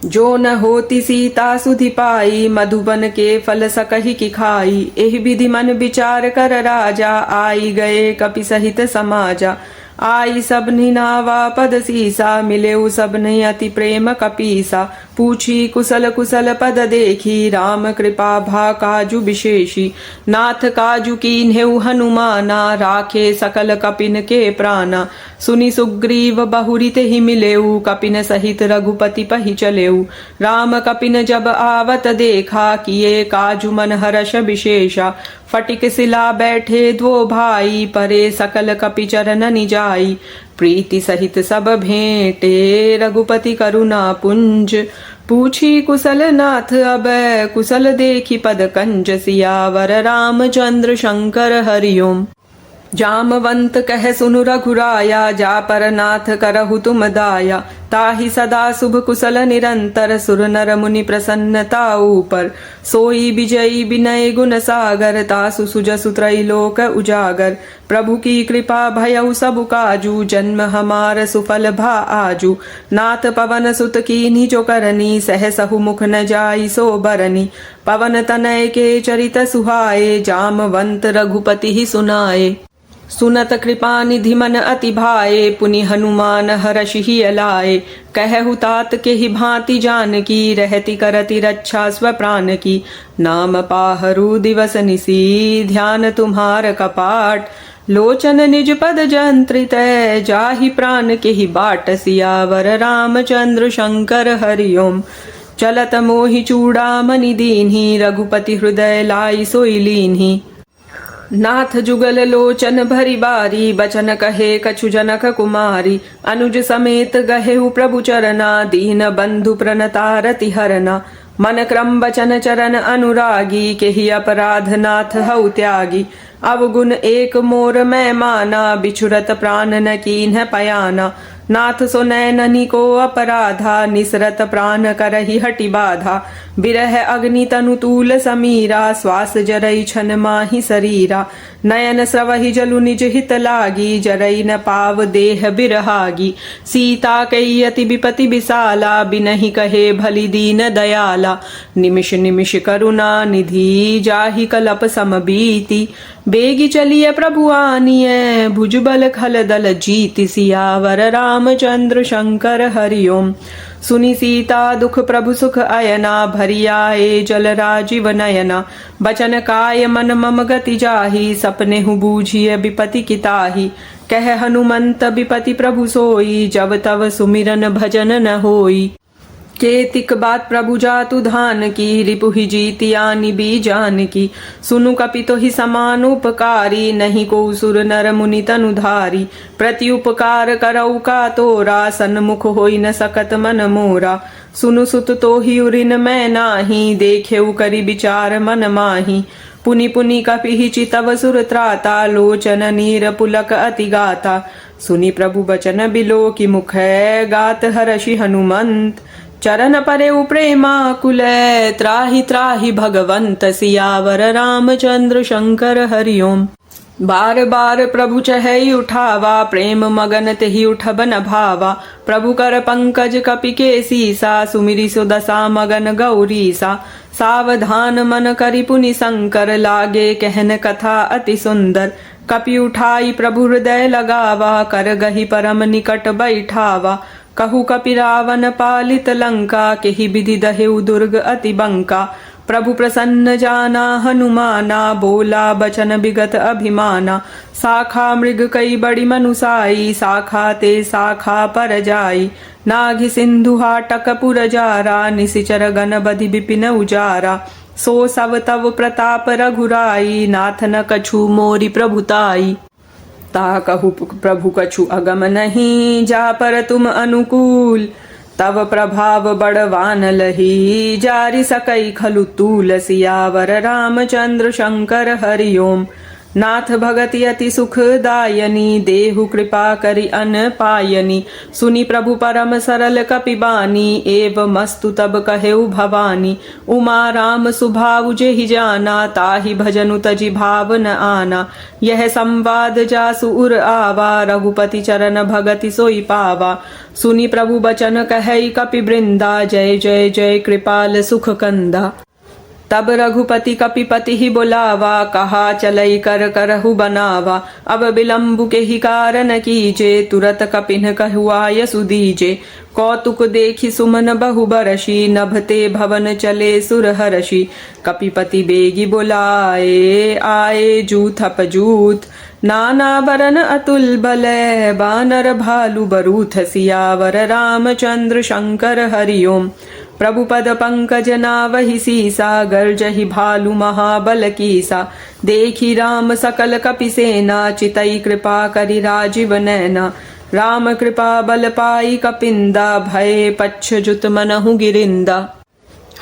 जो न होती सीता सुधि पाई, मधुबन के फल सकहि की खाई। एहि विधि मन विचार कर राजा, आई गए कपि सहित समाजा। आई सब निनावा पद सीसा, मिलेउ सब नहीं अति प्रेम कपीसा। पूछी कुशल कुशल पद देखी, राम कृपा भा काजु विशेषी। नाथ काजु कीन्हेउ हनुमाना, राखे सकल कपिन के प्राणा। सुनि सुग्रीव बहुरी तेहि मिलेऊ, कपिन सहित रघुपति पहि चलेऊ। राम कपिन जब आवत देखा, किए काजु मन हर्ष विशेषा। फटिक सिला बैठे द्वो भाई, परे सकल कपि चरण जाई। प्रीति सहित सब भेंटे, रघुपति करुणा पुंज। पूछी कुशल नाथ अब, कुशल देखी पद कंज। सियावर रामचंद्र शंकर हरिओम। जामवंत कह सुनु रघुराया, जा पर नाथ करहु तुम दाया। ताहि सदा शुभ कुशल निरंतर, सुर नर मुनि प्रसन्नता ऊपर। सोई विजयी विनय गुण सागर, तासु सुजसु त्रैलोक उजागर। प्रभु की कृपा भयउ सब काजू, जन्म हमार सुफल भा आजू। नाथ पवन सुत कीन्ही जो करनी, सहसहु मुख न जाई सो बरनी। पवन तनय के चरित सुहाए, जामवंत रघुपति ही सुनाए। सुनत कृपा निधि मन अति भाए, पुनि हनुमान हर्षि अलाए। कहु तात के ही भांति जानकी, रहति करति रक्षा स्वप्राण की। नाम पाहरु दिवस निसी, ध्यान तुम्हार कपाट। लोचन निज पद जंत्रित, जाहि प्राण के ही बाट। सियावर रामचंद्र शंकर हरिओम। चलत मोहि चूड़ामणि दीन्ही, रघुपति हृदय लाई सोई लीन्ही। नाथ जुगल लोचन भरी बारी, बचन कहे कछु जनक कुमारी। अनुज समेत गहेहु प्रभु चरना, दीन बंधु प्रणतारति हरना। मन क्रम बचन चरण अनुरागी, केहि अपराध नाथ हऊ त्यागी। अवगुण एक मोर मैं माना, बिछुरत प्राण न कीन्ह पयाना। नाथ सो नैननी को अपराधा, निसरत प्राण करहि हटि बाधा। बिरह अग्नि तनु तूल समीरा, श्वास जरई छन माहि शरीरा। नयन स्रवहि जलु निज हित लागी, जरई न पाव देह बिरहागी। सीता कई अति विपति विशाला, बिनहि कहे भली दीन दयाला। निमिष निमिष करुणा निधि, जाहि कलप सम बीति। बेगी चलिए प्रभु आनिए, भुजबल खल दल जीति। सियावर रामचंद्र शंकर हरिओम। सुनि सीता दुख प्रभु सुख अयना, भरियाए जल राजीव नयना। बचन काय मन मम गति जाहि, सपने हु बूझिए विपति किताहि। कह हनुमंत विपति प्रभु सोई, जब तब सुमिरन भजन न होई। केतिक बात प्रभु जातु धान की, रिपुहि जीतियानि बीजान की। सुनु कपितो ही समान उपकारी, नहीं को सुर नर मुनि तनुधारी। प्रति उपकार करऊ का तोरा, सन्मुख होई न सकत मन मोरा। सुनु सुत तो ही उरिन मैं नाही, देखेउ करि विचार मन माही। पुनि पुनि कपिहि चितव सुर त्राता, लोचन नीर पुलक अति गाता। सुनि प्रभु बचन बिलो की मुख, गात हर्षि हनुमंत। चरण परे प्रेमाकुल, त्राहि त्राहि भगवंत। सियावर रामचंद्र शंकर हरिओम। बार बार प्रभु चहई उठावा, प्रेम मगन तेहि उठब न भावा। प्रभु कर पंकज कपि के सीसा, सुमिरि सो दशा मगन गौरीसा। सावधान मन करि पुनि शंकर, लागे कहन कथा अति सुंदर। कपि उठाई प्रभु हृदय लगावा, कर गही परम निकट बैठावा। कहु कपि रावण पालित लंका, केहि विधि दहेउ दुर्ग अति बंका। प्रभु प्रसन्न जाना हनुमाना, बोला बचन विगत अभिमाना। शाखा मृग कई बड़ी मनुसाई, शाखा ते शाखा पर जाई। नाघि सिंधु हाटक पुर जारा, निशिचर गण बधि विपिन उजारा। सो सव तव प्रताप रघुराई, नाथ न कछु मोरि प्रभुताई। ता कहु प्रभु कछु अगम नहीं, जा पर तुम अनुकूल। तव प्रभाव बड़वान लही, जारि सकई खलु तूल। सियावर रामचंद्र शंकर हरिओम। नाथ भगति अति सुखदायनी, देहु कृपा करि अन पायनी। सुनि प्रभु परम सरल कपिबानी, एव मस्तु तब कहेउ भवानी। उमा राम सुभाउ जेहि जाना, ताहि भजनु तजि भाव न आना। यह संवाद जासु उर आवा, रघुपति चरण भगति सोई पावा। सुनि प्रभु बचन कहई कपि वृंदा, जय जय जय कृपाल सुख कंदा। तब रघुपति कपिपति ही बुलावा, कहा चलई कर करहु बनावा। अब विलम्ब के ही कारण कीजे, तुरत कपिन कहुआ यसु दीजे। कौतुक देखी सुमन बहु बरसी, नभते भवन चले सुर हरषि। कपिपति बेगी बुलाए, आए जूथप जूथ। नाना बरन अतुल बल, बानर भालु बरूथ। सियावर रामचंद्र शंकर हरिओम। प्रभु पद पंकज नावहि सीसा, गर्जहि भालु महाबल कीसा। देखी राम सकल कपि सेना, चितई कृपा करि राजीव नैना। राम कृपा बल पाई कपिंदा, भय पच्छ जुत मनहु गिरिंदा।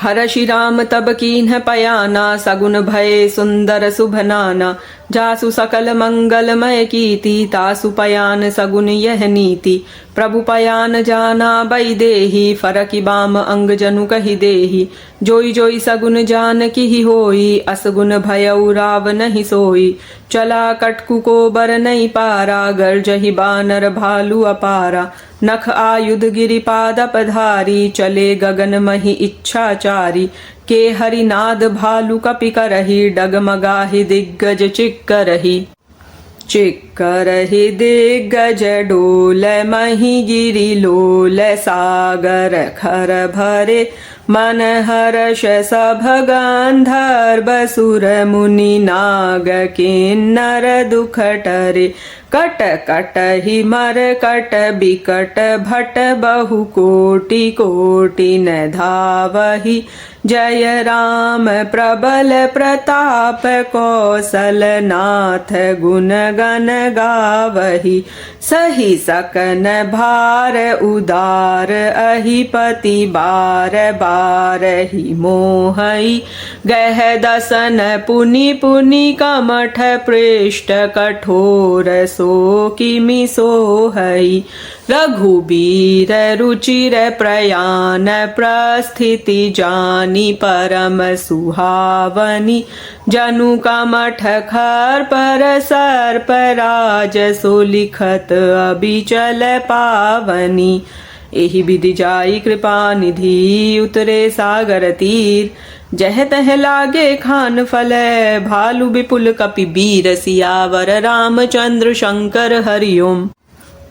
हरषि राम तब कीन्ह पयाना, सगुन भय सुंदर शुभ नाना। जासु सकल मंगलमय कीति, तासु पयान सगुन यह नीति। प्रभु पयान जाना बई देही, फरकि बाम अंग जनु कहि देही। जोई जोई सगुन जान की ही होई, असगुन भयउ राव नहीं सोई। चला कटकु को बर नहीं पारा, गर्जहि बानर भालु अपारा। नख आयुध गिरिपाद पधारी, चले गगन मही इच्छाचारी। के हरिनाद भालु कपि करहि, डगमगाहि दिग्गज चिक्करहि। चिक्करहि दिग्गज डोल, मही गिरि लोल। सागर खर भरे मन हर्ष, सभ गंधर्व सुर मुनि नाग। किन्नर दुख टरे, कट कट ही मर कट बिकट। भट बहु कोटि कोटि न धावहि। जय राम प्रबल प्रताप, कौशल नाथ गुण गण गावहि। सही सकन भार उदार, अहिपति बार बार ही मोहई। गह दसन पुनि पुनि कमठ, पृष्ठ कठोर सो किमि सोहई। रघुबीर रुचिर प्रयान, प्रस्थिति जानी परम सुहावनी। जनु कमठ खर पर सर्प राज, सो लिखत अबिचल पावनी। एहि विधि जाई कृपा निधि, उतरे सागर तीर। जह तह लागे खान फल, भालु विपुल कपि बीर। सियावर रामचंद्र शंकर हरिओम।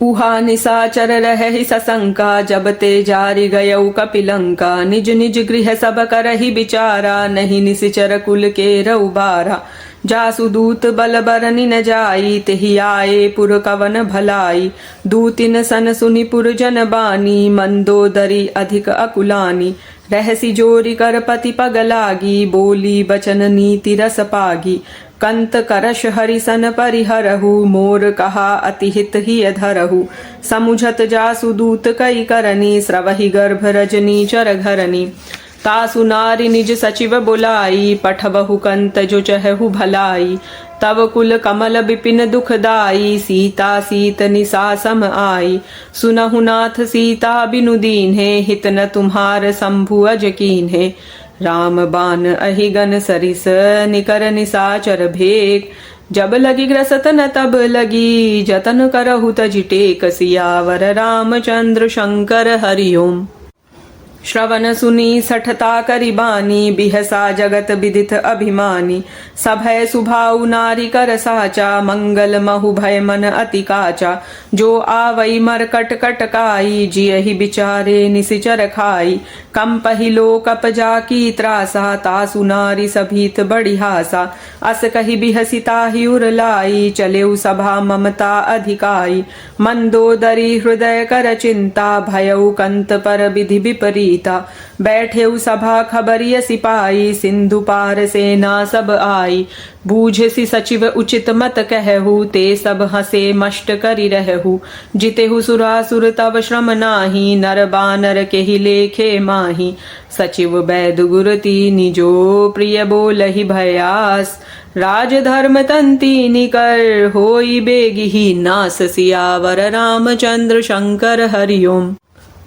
उहा निसाचर रहहि सशंका, जब ते जारि गयउ कपिलंका। निज निज गृह सब करहि विचारा, नहीं निसिचर कुल के रउबारा। जासु दूत बल बरनि न जाई, तेहि आए पुर कवन भलाई। दूतिन सन सुनि पुर जन बानी, मंदोदरी अधिक अकुलानी। रहसी जोरी कर पति पग लागी, बोली बचन नीति रस पागी। कंत करश हरिसन परिहरहु, मोर कहा अति हित ही धरहु। समुझत जासु दूत कई करनी, स्रवहि गर्भ रजनी चर घरनी। तासु नारी निज सचिव बुलाई, पठबहु कंत जो चहु भलाई। तब कुल कमल विपिन दुखदाई, सीता सीत निसा सम आई। सुनहु नाथ सीता बिनु दीन्हे, हित न तुम्हार शंभु अज कीन्हे। राम बान अहिगन सरिस, निकर निसाचर भेक। जब लगी ग्रसत न तब लगी, जतन करहु तजि टेक। सियावर रामचंद्र शंकर हरिओम। श्रवण सुनी सठता करि बानी, बिहसा जगत विदित अभिमानी। सभय सुभाउ नारी कर साचा, मंगल महु भय मन अति काचा। जो आवई मरकट कटकाई, जियहि बिचारे निसिचर खाई। कंपहि लोकप जाकी त्रासा, तासु नारी सभीत बड़ी हासा। अस कहि बिहसिता ही उरलाई, चलेउ सभा ममता अधिकाई। मंदोदरी हृदय कर चिंता, भयउ कंत पर विधि विपरीता। बैठेउ सभा खबरिय सिपाही, सिंधु पार सेना सब आई। बूझसी सचिव उचित मत कहु, ते सब हसे मष्ट करि रहु। जितेहु सुरासुर तव श्रम नाही, नर बानर केहि लेखे माही। सचिव बैद गुरती निजो, प्रिय बोलहि भयास। राज धर्म तंती निकर, होई बेगिहि नास। सियावर रामचंद्र शंकर हरिओम।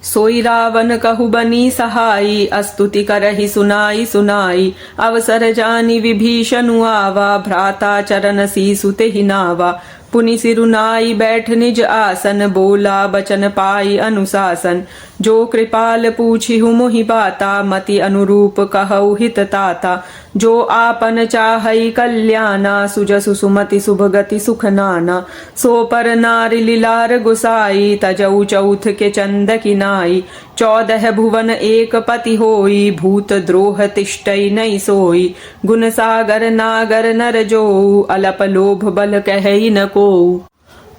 सोई रावण कहु बनी सहाई, अस्तुति करहि सुनाई सुनाई। अवसर जानी विभीषणु आवा, भ्राता चरण सीसु तेहि नावा। पुनि सिरुनाई बैठ निज आसन, बोला बचन पाई अनुशासन। जो कृपाल पूछिहु मोहि बाता, मति अनुरूप कहु हित ताता। जो आपन चाहई कल्याणा, सुजसु सुमति शुभ गति सुख नाना। सो पर नारि लीलार गुसाई, तजऊ चौथ के चंद की नाई। 14 भुवन एक पति होई, भूत द्रोह तिष्ठई नहीं सोई। गुण सागर नागर नर जोऊ, अलप लोभ बल कहई न कोऊ।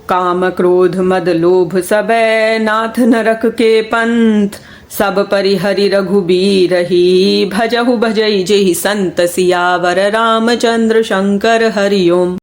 काम क्रोध मद लोभ सबे, नाथ नरक के पंथ। सब परिहरि रघुबीर ही, भजहु भजई जेहि संत। सियावर रामचंद्र शंकर हरि ओम।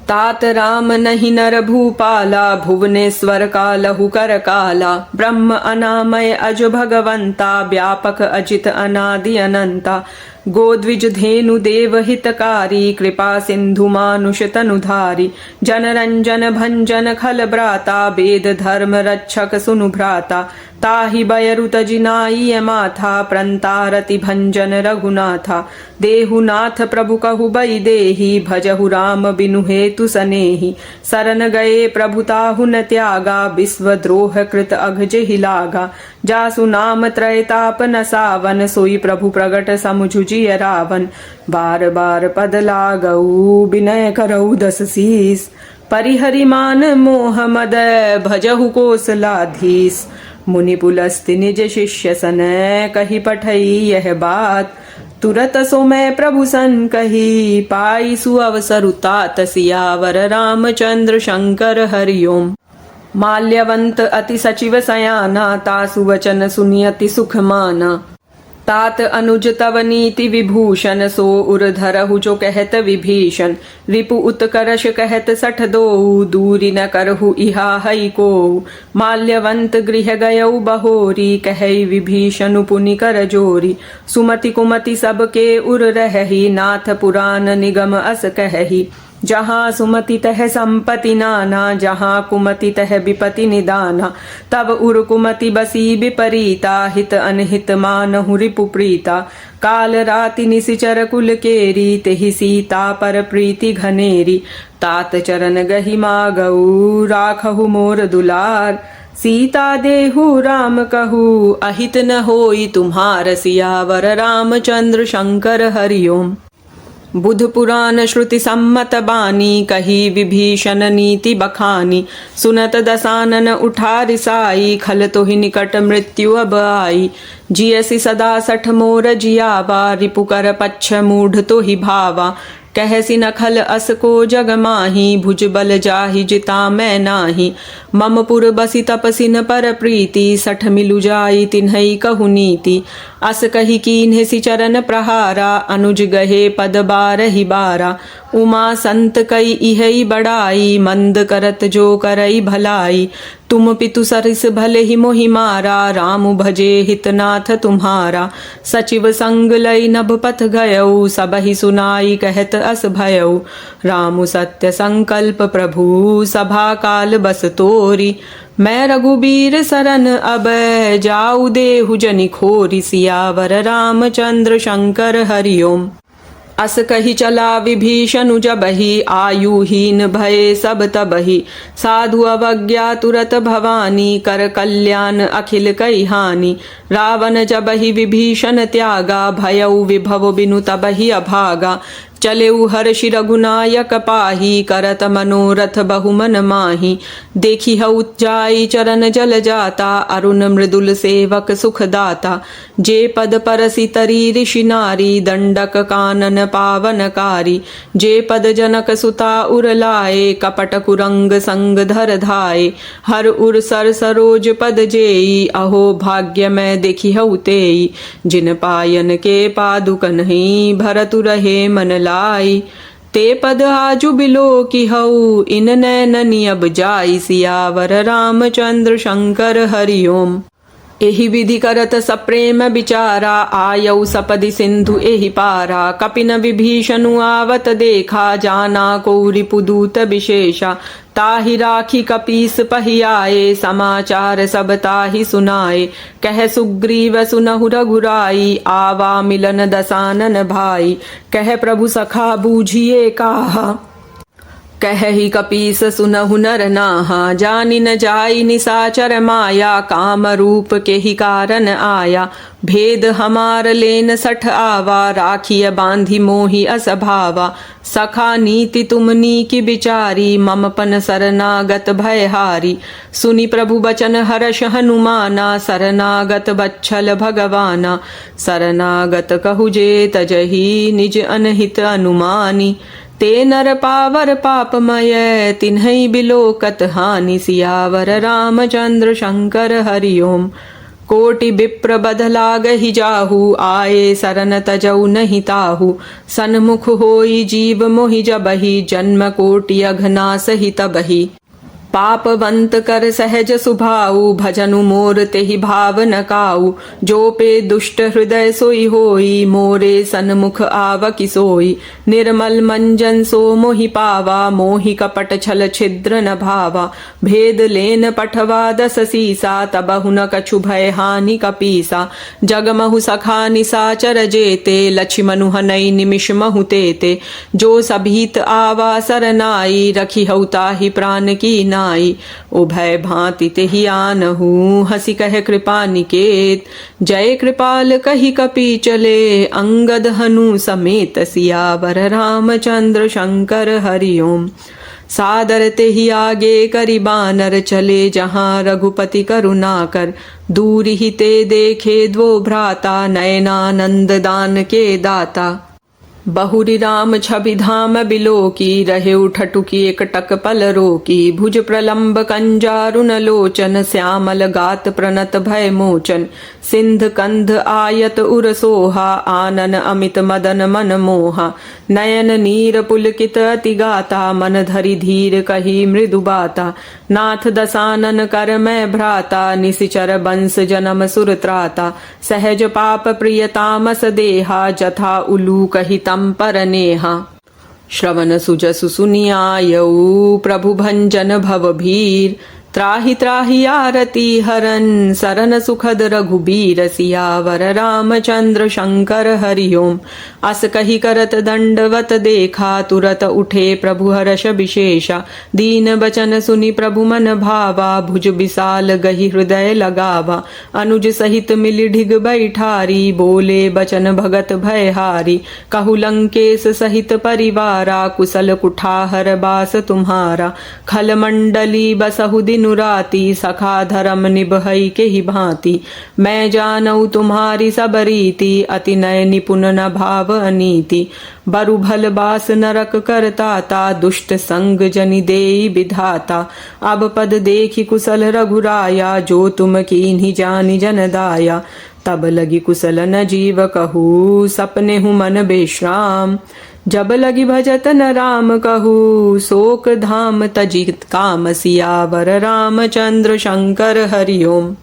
तात राम नहीं नर भूपाला, भुवनेश्वर कालहु कर काला। ब्रह्म अनामय अज भगवंता, व्यापक अजित अनादि अनंता। गोद्विज धेनु देव हितकारी, कृपा सिंधु मानुष तनुधारी। जनरंजन भंजन खल ब्राता, वेद धर्म रक्षक सुनु भ्राता। ताहि बयरु तजिनाई माथा, प्रंतारति भंजन रघुनाथा। देहुनाथ प्रभु कहु बई देहि, भजहु राम बिनु हेतु सनेहि। शरण गए प्रभु ताहु न त्यागा, विश्व द्रोह कृत अघ जेहि लागा। जासु नाम त्रयताप न सावन, सोई प्रभु प्रगट समुझुजिय रावण। बार बार पद लागऊ, विनय करऊ 10 शीस। परिहरि मान मोह मद, भजहु कोसलाधीस। मुनि पुलस्ति निज शिष्य सन, कही पठई यह बात। तुरत सो मैं प्रभु सन कही, पाई सुअवसरु तात। सियावर रामचंद्र शंकर हरि ओम। माल्यवंत अति सचिव सयाना, तासु वचन सुनि अति सुख माना। तात अनुज तव नीति विभूषण, सो उर धरहु जो कहत विभीषण। रिपु उत्कर्ष कहत 62, दूरी न करहु इहा हई कोऊ। माल्यवंत गृह गयऊ बहोरी, कहई विभीषण पुनि कर जोरी। सुमति कुमति सबके उर रहही, नाथ पुराण निगम अस कहही। जहाँ सुमति तह संपति नाना, जहाँ कुमति तह विपति निदाना। तब उर कुमति बसी विपरीता, हित अनहित मानहु रिपु प्रीता। काल राति निशिचर कुल केरी, तेहि सीता पर प्रीति घनेरी। तात चरण गहि मागऊ, राखहु मोर दुलार। सीता देहु राम कहू, अहित न होई तुम्हार। सियावर रामचंद्र शंकर हरि ओम। बुध पुराण श्रुति सम्मत बानी, कही विभीषण नीति बखानी। सुनत दसानन उठा रिसाई, खल तोहि निकट मृत्यु अब आई। जियसि सदा 60 मोर जियावा, रिपु कर पच्छ मूढ़ तोहि भावा। कहसी नखल अस को जग माही, भुज बल जाहि जिता मैं नाही। मम पुर बसी तपसिन पर प्रीति, 60 मिलु जाई तिन्हई कहु नीति। अस कही कीन्हे सि चरण प्रहारा, अनुज गहे पद 12 बारा। उमा संत कई इहई बड़ाई, मंद करत जो करई भलाई। तुम पितु सरिस भले ही मोहि मारा, राम भजे हितनाथ तुम्हारा। सचिव संग लई नभ पथ गयऊ, सबहि सुनाई कहत अस भयऊ। रामु सत्य संकल्प प्रभु, सभा काल बस तोरी। मैं रघुबीर सरन अब, जाऊ देहु जनि खोरी। सियावर रामचंद्र शंकर हरि ओम। अस कही चला विभीषणु जबहि, आयुहीन भये सब तबहि। साधु अवज्ञा तुरत भवानी, कर कल्याण अखिल कई हानि। रावण जबहि विभीषण त्यागा, भयउ विभव बिनु तबहि अभागा। चलेउ हर्षि रघुनायक पाही, करत मनोरथ बहुमन माही। देखी हऊ जाई चरण जल जाता, अरुण मृदुल सेवक सुख दाता। जे पद परसि तरी ऋषि नारी, दंडक कानन पावनकारी। जे पद जनक सुता उर लाए, कपट कुरंग संग धर धाये। हर उर सर सरोज पद जेई, अहो भाग्य मैं देखी हऊ तेई। जिन पायन के पादुकन ही, भरतु रहे मन लाई। ते पद आजु बिलो की हऊ, इन नैननि अब जाई। सियावर रामचंद्र शंकर हरि ओम। एहि विधि करत सप्रेम विचारा, आयऊ सपदि सिंधु एहि पारा। कपिन विभीषणु आवत देखा, जाना को रिपुदूत विशेषा। ताहि राखी कपीस पहियाए, समाचार सब ताहि सुनाए। कह सुग्रीव सुनहु रघुराई, आवा मिलन दसानन भाई। कह प्रभु सखा बूझिए काहा, कहहि कपीस सुनहु नर नाहा, जानि न जाई निसाचर माया, काम रूप के ही कारण आया। भेद हमार लेन सठ आवा, राखिय बांधी मोहि असभावा। सखा नीति तुमनी की बिचारी, ममपन शरणागत भयहारी। सुनि प्रभु बचन हर्ष हनुमाना, शरणागत बच्छल भगवाना। शरणागत कहु जे तजहि, निज अनहित अनुमानी। ते नर पावर पापमय, तिन्है बिलोकत हानि। सियावर रामचंद्र शंकर हरि ओम। कोटि विप्र बध लागहि जाहु, आए सरन तजौ नहि ताहु। सन्मुख होई जीव मोहि जबहि, जन्म कोटि अघनासहि तबहि। पापवंत कर सहज सुभाऊ, भजनु मोर तेहि भाव न काऊ। जो पे दुष्ट हृदय सोई होई, मोरे सन्मुख आवकि सोई। निर्मल मंजन सो मोहि पावा, मोहि कपट छल छिद्र न भावा। भेद लेन पठवा दस सीसा, तबहु न कछु भय हानि कपीसा। जगमहु सखा निसाचर जेते, लक्ष्मनु हनई निमिष महु तेते। जो सभीत आवा सरनाई, रखी हऊ ताहि प्राण की नाई। उभय भांति तेहि आनहु, हसी कह कृपा निकेत। जय कृपाल कहि कपि चले, अंगद हनु समेत। सियावर रामचंद्र शंकर हरि ओम। सादर तेहि आगे करि बानर चले, जहाँ रघुपति करुणा कर। दूर ही ते देखे द्वो भ्राता, नयनानंद दान के दाता। बहुरी राम छवि धाम बिलोकी, रहे उठटुकी एकटक पल रोकी। भुज प्रलंब कंजारुन लोचन, श्यामल गात प्रणत भय मोचन। सिंध कंध आयत उर सोहा, आनन अमित मदन मन मोहा। नयन नीर पुलकित अति गाता, मन धरि धीर कही मृदु बाता। नाथ दसानन कर मैं भ्राता, निशिचर बंस जनम सुर त्राता। सहज पाप प्रिय तामस देहा, जथा उलू कही तम पर नेहा। श्रवण सुजसु सुनियायऊ, प्रभु भंजन भव भीर। त्राहि त्राहि आरती हरन, सरन सुखद रघुबीर। सियावर रामचंद्र शंकर हरि ओम। अस कही करत दंडवत देखा, तुरत उठे प्रभु हर्ष विशेषा। दीन बचन सुनि प्रभु मन भावा, भुज विशाल गहि हृदय लगावा। अनुज सहित मिलि ढिग बैठारी, बोले बचन भगत भयहारी। कहु लंकेश सहित परिवारा, कुशल कुठार बास तुम्हारा। खल मंडली बसहु दिनु राती, सखा धर्म निभई के ही भांति। मैं जानऊ तुम्हारी सब रीति, अति नय निपुण न भाव अनीति। बरु भल बास नरक करताता, दुष्ट संग जनि देई विधाता। अब पद देखी कुशल रघुराया, जो तुम कीन्ही जानि जन दाया। तब लगी कुशल न जीव कहू, सपने हूँ मन बेश्राम। जब लगी भजत न राम कहू, शोक धाम तजित काम। सियावर रामचंद्र शंकर हरि ओम।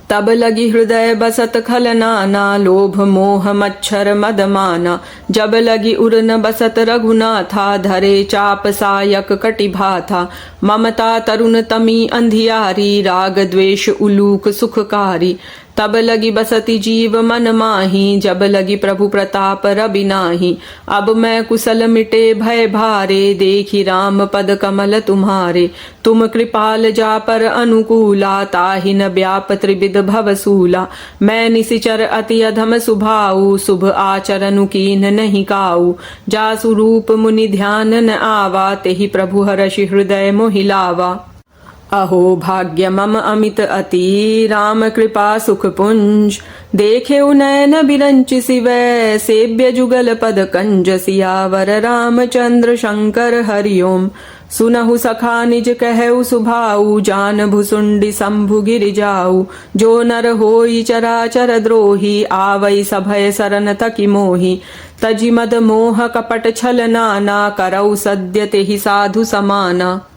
तब लगी हृदय बसत खल नाना, लोभ मोह मच्छर मद माना। जब लगी उरन बसत रघुनाथा, धरे चाप सायक कटिभा था। ममता तरुण तमी अंधियारी, राग द्वेष उलूक सुखकारी। तब लगी बसती जीव मन माही, जब लगी प्रभु प्रताप रवि नाही। अब मैं कुशल मिटे भय भारे, देखी राम पद कमल तुम्हारे। तुम कृपाल जा पर अनुकूला, ताहि न व्याप त्रिविध भवसूला। मैं निशिचर अति अधम सुभाऊ, शुभ आचरनु कीन नहीं काऊ। जासु रूप मुनि ध्यान न आवा, तेहि प्रभु हर्षि हृदय मोहिलावा। अहो भाग्य मम अमित अति, राम कृपा सुख पुंज। देखे नयन बिरंच सिवै, सेव्य जुगल पद कंज। सियावर रामचंद्र शंकर हरि ओम। सुनहु सखा निज कहु सुभाऊ, जान भुसुंडी शंभु गिर जाऊ। जो नर होई चराचर द्रोही, आवई सभय सरन तकि मोहि। तजि मद मोह कपट छल नाना, करऊ सद्य तेहि साधु समाना।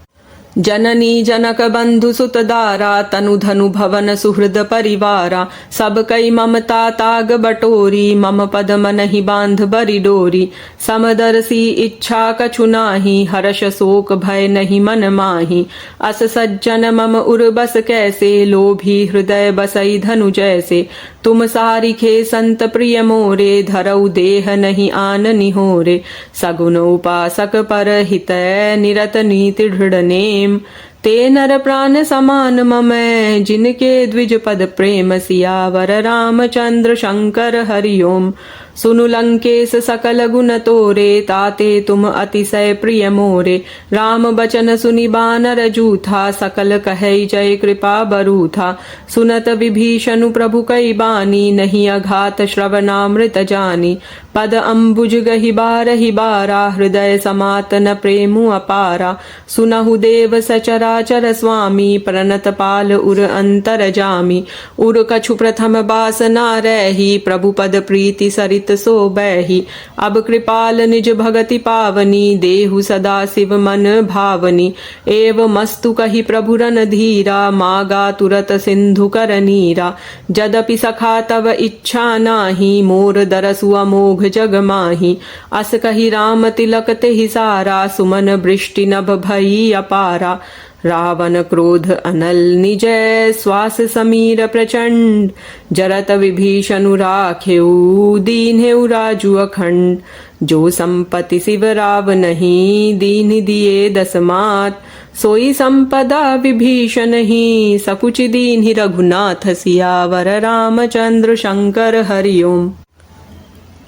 जननी जनक बंधु सुत दारा तनु धनु भवन सुहृद परिवारा सब कई ममता ताग बटोरी मम पद मन ही बांध बरी डोरी समदर्शी इच्छा कछु नाही हर्ष शोक भय नहीं मन माही अस सज्जन मम उर बस कैसे लोभी हृदय बसई धनु जैसे तुम सारिखे संत प्रिय मोरे धरऊ देह नहीं आन निहोरे सगुन उपासक पर हितै निरत नीति दृढ़ नेम ते नर प्राण समान ममै जिनके द्विज पद प्रेम सियावर रामचंद्र शंकर हरिओम सुनु लंकेश सकल गुण तोरे ताते तुम अतिशय प्रिय मोरे राम बचन सुनि बानर जूथा सकल कहै जय कृपा बरूथा सुनत विभीषणु प्रभु कई बानी नहीं अघात श्रवणामृत जानी पद अम्बुज गहि बारा हृदय समातन प्रेमु अपारा सुनहु देव सचराचर स्वामी प्रणत पाल उर अंतर जामी उर कछु प्रथम बासना रही प्रभु पद प्रीति सरित सो बैही अब कृपाल निज भगति पावनी देहु सदा शिव मन भावनी एव मस्तु कहि प्रभु रन धीरा मागा तुरत सिंधु कर नीरा जदपि सखा तव इच्छा नाही मोर दरसु अमोघ जग माही अस कहि राम तिलक तेहि सारा सुमन वृष्टि नभ भई अपारा रावण क्रोध अनल निजय श्वास समीर प्रचंड जरत विभीषणु राखेऊ दीन्हेउ राजु अखंड जो संपत्ति शिव राव नहीं दीन दिए दसमात सोई संपदा विभीषण ही सकुच दीन ही रघुनाथ सियावर रामचंद्र शंकर हरिओम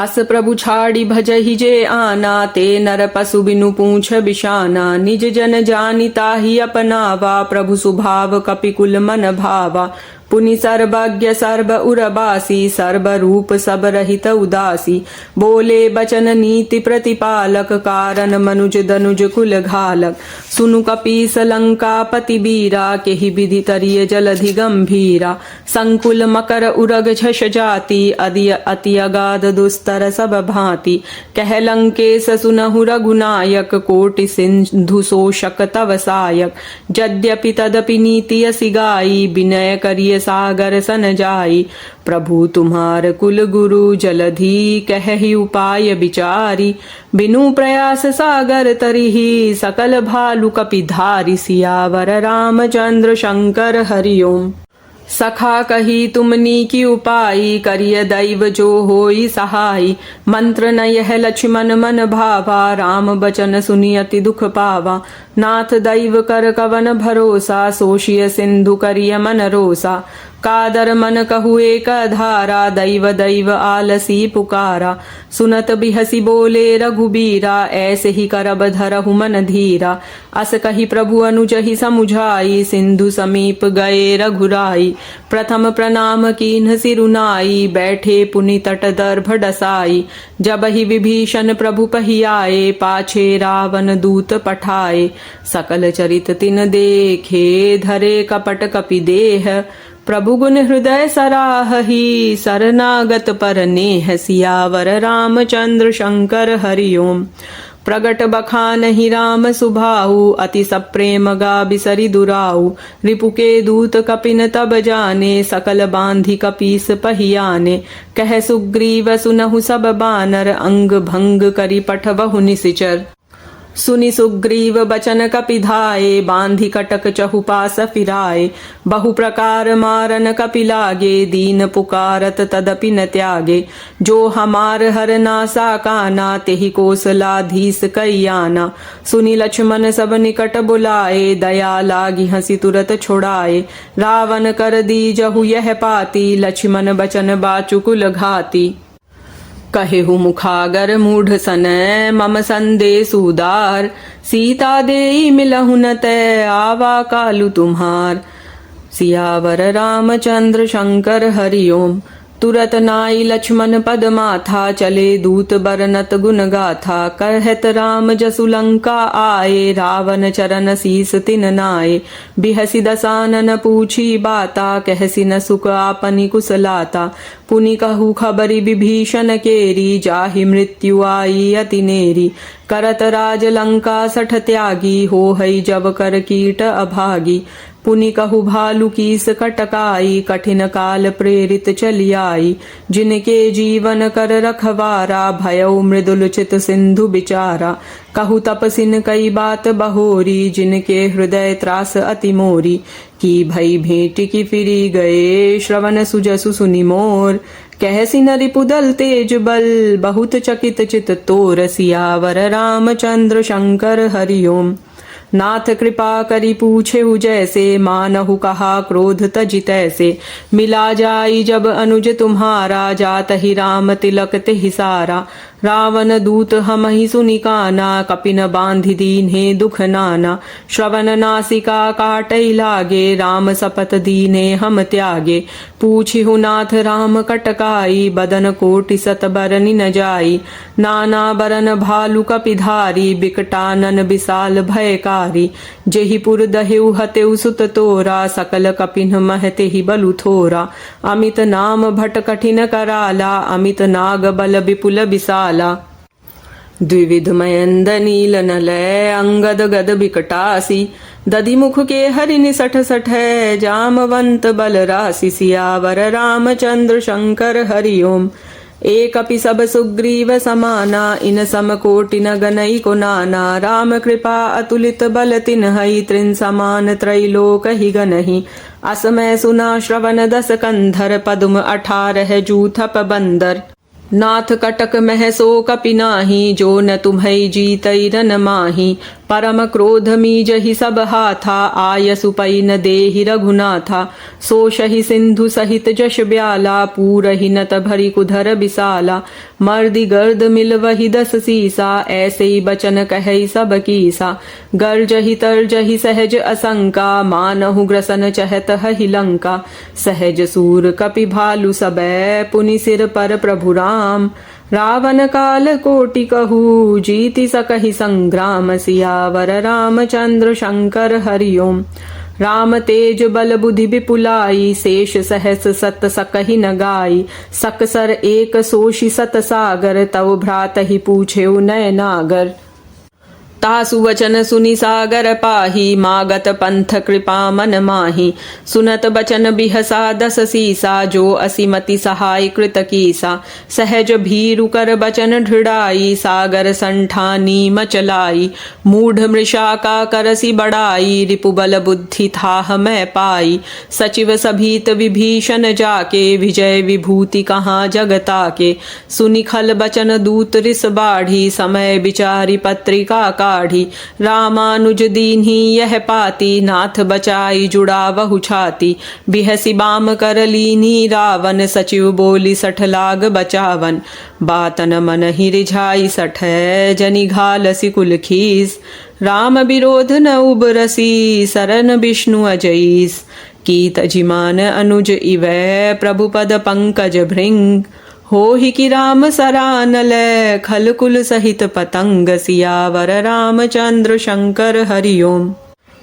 अस प्रभु छाड़ी भजहि जे आना ते नर पशु बिनु पूछ बिशाना निज जन जानि ताहि अपनावा प्रभु सुभाव कपिकुल मन भावा पुनि सर्वज्ञ सर्व उरबासी सर्व रूप सब रहित उदासी बोले बचन नीति प्रतिपालक कारण मनुज दनुज कुल घालक सुनु कपीस लंका पति बीरा केहि विधि तरिय जलधि गंभीरा संकुल मकर उरग झष जाति अति अगाध दुस्तर सब भांति कह लंकेश सुनहु रघुनायक कोटि सिंधु शोषक तव सायक यद्यपि तदपि नीति असि गाई विनय करिय सागर सन जाई प्रभु तुम्हार कुल गुरु जलधि कहहि उपाय विचारी बिनु प्रयास सागर तरिहि सकल भालु कपिधारी सियावर रामचंद्र शंकर हरिओम सखा कही तुमनी की उपाई करिय दैव जो होई सहाई मंत्र न यह लक्ष्मण मन भावा राम बचन सुनि अति दुख पावा नाथ दैव कर कवन भरोसा सोशिय सिंधु करिय मन रोसा कादर मन कहु एक धारा दैव दैव आलसी पुकारा सुनत बिहसी बोले रघुबीरा ऐसे ही करब धरहु मन धीरा अस कही प्रभु अनुजहि समुझाई सिंधु समीप गए रघुराई प्रथम प्रणाम कीन्ह सिरुनाई बैठे पुनि तट दर्भ डसाई जब ही विभीषण प्रभु पहियाए पाछे रावण दूत पठाए सकल चरित तिन देखे धरे कपट कपि देह प्रभु गुण हृदय सराहहि शरणागत पर नेह सियावर रामचंद्र शंकर हरिओम प्रगट बखानहि राम सुभाऊ अति सप्रेम गा बिसरि दुराऊ रिपु के दूत कपिन तब जाने सकल बांधि कपीस पहियाने कह सुग्रीव सुनहु सब बानर अंग भंग करि पठवहु निसिचर सुनि सुग्रीव बचन कपिधाये बांधि कटक चहुपास फिराए बहु प्रकार मारन कपि लागे दीन पुकारत तदपि न त्यागे जो हमार हर नासा काना तेहि कोसलाधीस कईयाना सुनि लक्ष्मण सब निकट बुलाए दया लागी हंसी तुरत छोड़ाए रावण कर दी जहु यह पाती लक्ष्मण बचन बाचुकुल घाती कहेहु मुखागर मूढ़ सनय मम संदेश उदार सीता देई मिलहु न तै आवा कालु तुम्हार सियावर रामचंद्र शंकर हरिओम तुरत नाई लक्ष्मण पद माथा, चले दूत बरनत गुण गाथा। कहत राम जसु लंका आए, रावण चरण शीस तिन नाए। बिहसी दसानन पूछी बाता, कहसी न सुख आपनि कुशलाता। पुनि कहु खबरि विभीषण केरी, जाहि मृत्यु आई अति नेरी। करत राज लंका सठ त्यागी, होहै जब कर कीट अभागी। पुनि कहु भालु कीस कटकाई, कठिन काल प्रेरित चलियाई। जिनके जीवन कर रखवारा, भयउ मृदुल चित सिंधु बिचारा। कहु तपसिन कई बात बहोरी, जिनके हृदय त्रास अति मोरी। की भई भेंट की फिरी गए, श्रवण सुजसु सुनि मोर। कहसी न रिपुदल तेज बल, बहुत चकित चित तोर। सियावर रामचंद्र शंकर हरि ओम। नाथ कृपा करी पूछेहु जैसे, मानहु कहा क्रोध तजि तैसे। मिला जाई जब अनुज तुम्हारा, जात ही राम तिलक तेहि सारा। रावण दूत हमहि सुनि काना, कपिन बांधि दीन्हे दुख नाना। श्रवण नासिका काटै लागे, राम सपत दीने हम त्यागे। पूछिहु नाथ राम कटकाई, बदन कोटि सत बरनि न जाई। नाना बरन भालु कपिधारी, बिकटानन विशाल भयकारी। जेहि पुर दहेउ हतेउ सुत तोरा, सकल कपिन मह तेहि बलु थोरा। अमित नाम भट कठिन कराला, अमित नाग बल विपुल विशाला। द्विविध मयंद नील नलय, अंगद गद बिकटासी। दधि मुख के हरिनि सठ सठ, जामवंत बल राशि। सियावर रामचंद्र शंकर हरि ओम। एक अपि सब सुग्रीव समाना, इन सम कोटि न गनई को नाना। राम कृपा अतुलित बल तिन्हई, त्रिन समान त्रैलोक ही गनहि। असमय सुना श्रवण दस कंधर, पदुम 18 जूथप बंदर। नाथ कटक मह सो कपि नाही, जो न तुम्है जीतै रन माही। परम क्रोध मीजहि सब हाथा, आयसु पै न देहि रघुनाथा। सोषहि सिंधु सहित जश ब्याला, पूरहि नत भरि कुधर बिसाला। मर्दि गर्द मिलवहि 10 सीसा, ऐसे बचन कहै सब कीसा। गर्जहि तर्जहि सहज असंका, मानहु ग्रसन चहत हहि लंका। सहज सूर कपि भालु सबै, पुनि सिर पर प्रभु राम। रावण काल कोटि कहू, जीति सकहि संग्राम। सियावर रामचंद्र शंकर हरि ओम। राम तेज बल बुद्धि विपुलाई, शेष सहस सत सकहि न गाई। सकसर एक सोषि सत सागर, तव भ्रातहि पूछेउ नय नागर। तासु वचन सुनि सागर पाही, मागत पंथ कृपा मन माही। सुनत बचन बिहसा 10 सीसा, जो असिमति सहाय कृत कीसा। सहज भीरु कर बचन ढिड़ाई, सागर संठानी मचलाई। मूढ़ मृषा का करसी बढ़ाई, रिपुबल बुद्धि थाह मैं पाई। सचिव सभीत विभीषण जाके, विजय विभूति कहाँ जगता के। सुनि खल बचन दूत रिस बाढ़ी, समय विचारी पत्रिका काढ़ी। रामानुज दीन्ही यह पाती, नाथ बचाई जुड़ावहु छाती। बिहसी बाम कर लीनी रावण, सचिव बोली 60 लाग बचावन। बातन मन ही रिझाई 60, जनि घालसी कुल खीस। राम विरोध न उबरसी, सरन विष्णु अजईस। कीत जिमान अनुज इवै, प्रभु पद पंकज भृंग। होहि कि राम सरानल, खलकुल सहित पतंग। सियावर रामचंद्र शंकर हरि ओम।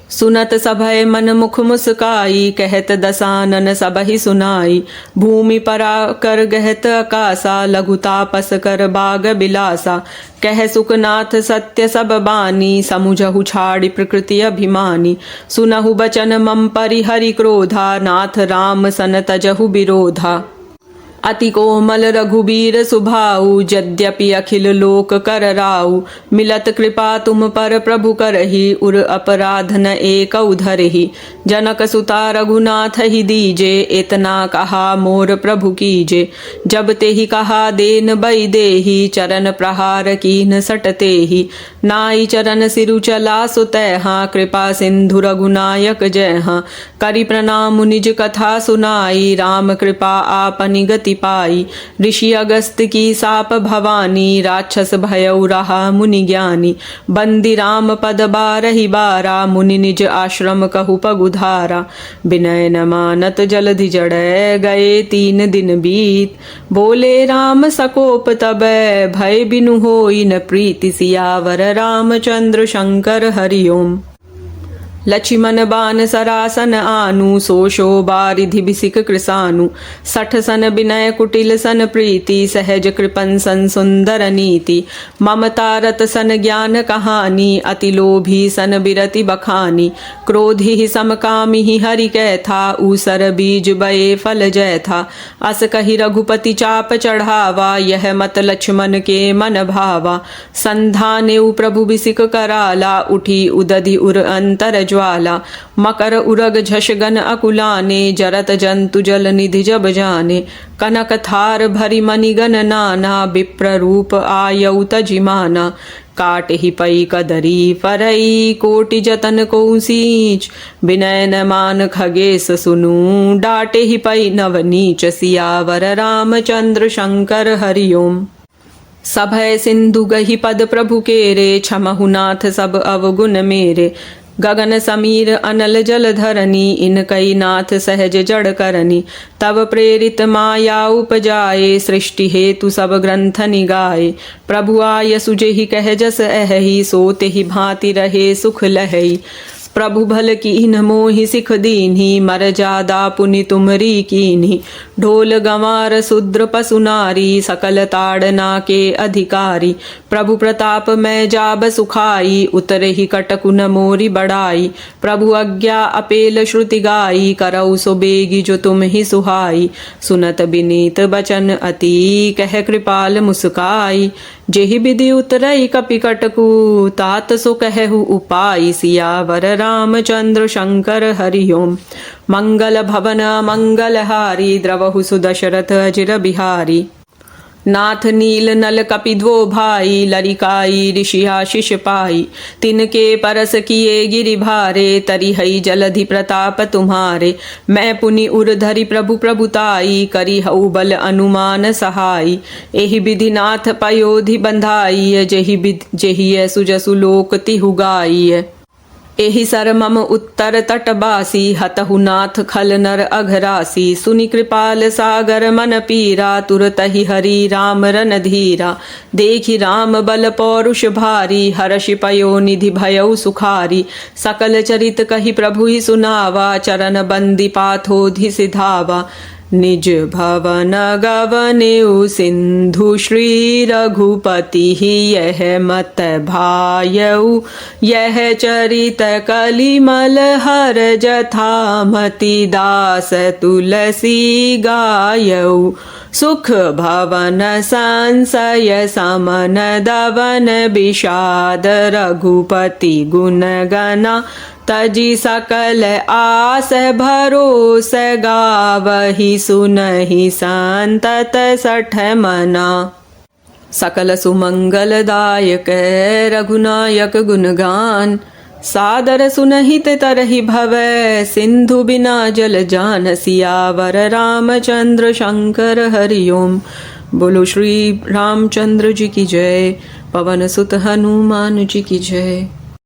सुनत सभय मन मुख मुस्काई, कहत दसानन सबहि सुनाई। भूमि परा कर गहत आकासा, लघु तापस कर बाग बिलासा। कह सुखनाथ सत्य सब बानी, समुझहु छाड़ि प्रकृति अभिमानी। सुनहु बचन मम परिहरि क्रोधा, नाथ राम सन तजहु विरोधा। अति कोमल रघुबीर सुभाऊ, यद्यपि अखिल लोक कर राऊ। मिलत कृपा तुम पर प्रभु करहि, उर अपराध न एक उधरहि। जनक सुता रघुनाथ ही दीजे, इतना कहा मोर प्रभु कीजे। जब तेहि कहा देन बई देहि, चरण प्रहार कीन सटते ही। नाई चरण सिरु चला सुतैहा, कृपा सिंधु रघुनायक जयहा। करि प्रणाम निज कथा सुनाई, राम कृपा आपनि गति गति पाई। ऋषि अगस्त की साप भवानी, राक्षस भयउ रहा मुनि ज्ञानी। बंदी राम पद बारहि बारा, मुनि निज आश्रम कहु पगुधारा। विनय न मानत जलधि जड़ै, गए 3 दिन बीत। बोले राम सकोप तबै, भय बिनु होई न प्रीति। सियावर रामचंद्र शंकर हरि ओम। लक्ष्मण बान सरासन आनु, सो शोभा रिधि बिसिक कृसानु। 60 सन विनय कुटिल सन प्रीति, सहज कृपन सन सुंदर नीति। ममता रत सन ज्ञान कहानी, अति लोभी सन बिरति बखानी। क्रोधि ही समकामी ही हरि कैथा, ऊसर बीज बये फल जैथा। अस कही रघुपति चाप चढ़ावा, यह मत लक्ष्मण के मन भावा। संधानेउ प्रभु बिसिक कराला, उठी उदधि उर अंतर ज्वाला। मकर उरग झषगन अकुलाने, जरत जंतु जल निधि जब जाने। कनक थार भरी मणिगन नाना, विप्र रूप आयउ तजिमाना। काट ही पई कदरी फरई, कोटि जतन को सींच। विनय न मान खगेश सुनू, डाटे ही पई नवनीच। सियावर रामचंद्र शंकर हरि ओम। सभय सिंधु गही पद प्रभु केरे, क्षमहु नाथ सब अवगुण मेरे। गगन समीर अनल जल धरनी, इनकई नाथ सहज जड़ करनी। तब प्रेरित माया उपजाए, सृष्टि हेतु सब ग्रंथ निगाए। प्रभु आय सुजेहि कह जस अहहि, सोते ही भांति रहे सुख लहई। प्रभु भल कीन्ह मोहि सिख दीन्ही, मर जादा पुनि तुमरी कीन्ही। ढोल गंवार शूद्र पशु नारी, सकल ताड़ना के अधिकारी। प्रभु प्रताप मैं जाब सुखाई, उतरे ही कटकुन मोरी बढ़ाई। प्रभु आज्ञा अपेल श्रुति गाई, करऊ सो बेगी जो तुम ही सुहाई। सुनत बिनीत बचन अति, कह कृपाल मुस्काई। जेहि विधि उतरई कपि कटकु, तात सो कहु उपाय। सियावर रामचंद्र शंकर हरि ओम। मंगल भवन मंगल हारी, द्रवहु सुदशरथ अजिर बिहारी। नाथ नील नल कपि द्वो भाई, लरिकाई ऋषि आशीष पाई। तिनके परस किए गिरि भारे, तरि हई जलधि प्रताप तुम्हारे। मैं पुनि उर धरि प्रभु प्रभुताई, करी हऊ बल अनुमान सहाई। एहि विधि नाथ पयोधि बंधाई, जेहि सुजसु लोक तिहु गाई। एहि सर मम उत्तर तटबासी, हतहु नाथ खल नर अघरासी। सुनि कृपाल सागर मन पीरा, तुरतहि हरि राम रन धीरा। देखि राम बल पौरुष भारी, हर्षि पयो निधि भयउ सुखारी। सकल चरित कहि प्रभु ही सुनावा, चरण बंदी पाथोधि सिधावा। निज भवन गवनेउ सिंधु, श्री रघुपति ही यह मत भायउ। यह चरित कलिमल हर जथामति, दास तुलसी गायउ। सुख भवन संशय समन, दवन विषाद रघुपति गुण गना। तजी सकल आस भरोस, गावहि सुनहि संतत 60 मना। सकल सुमंगलदायक रघुनायक गुणगान, सादर सुनहित तरहि भवै। सिंधु बिना जल जान, सियावर रामचंद्र शंकर हरि ओम। बोलो श्री रामचंद्र जी की जय, पवन सुत हनुमान जी की जय।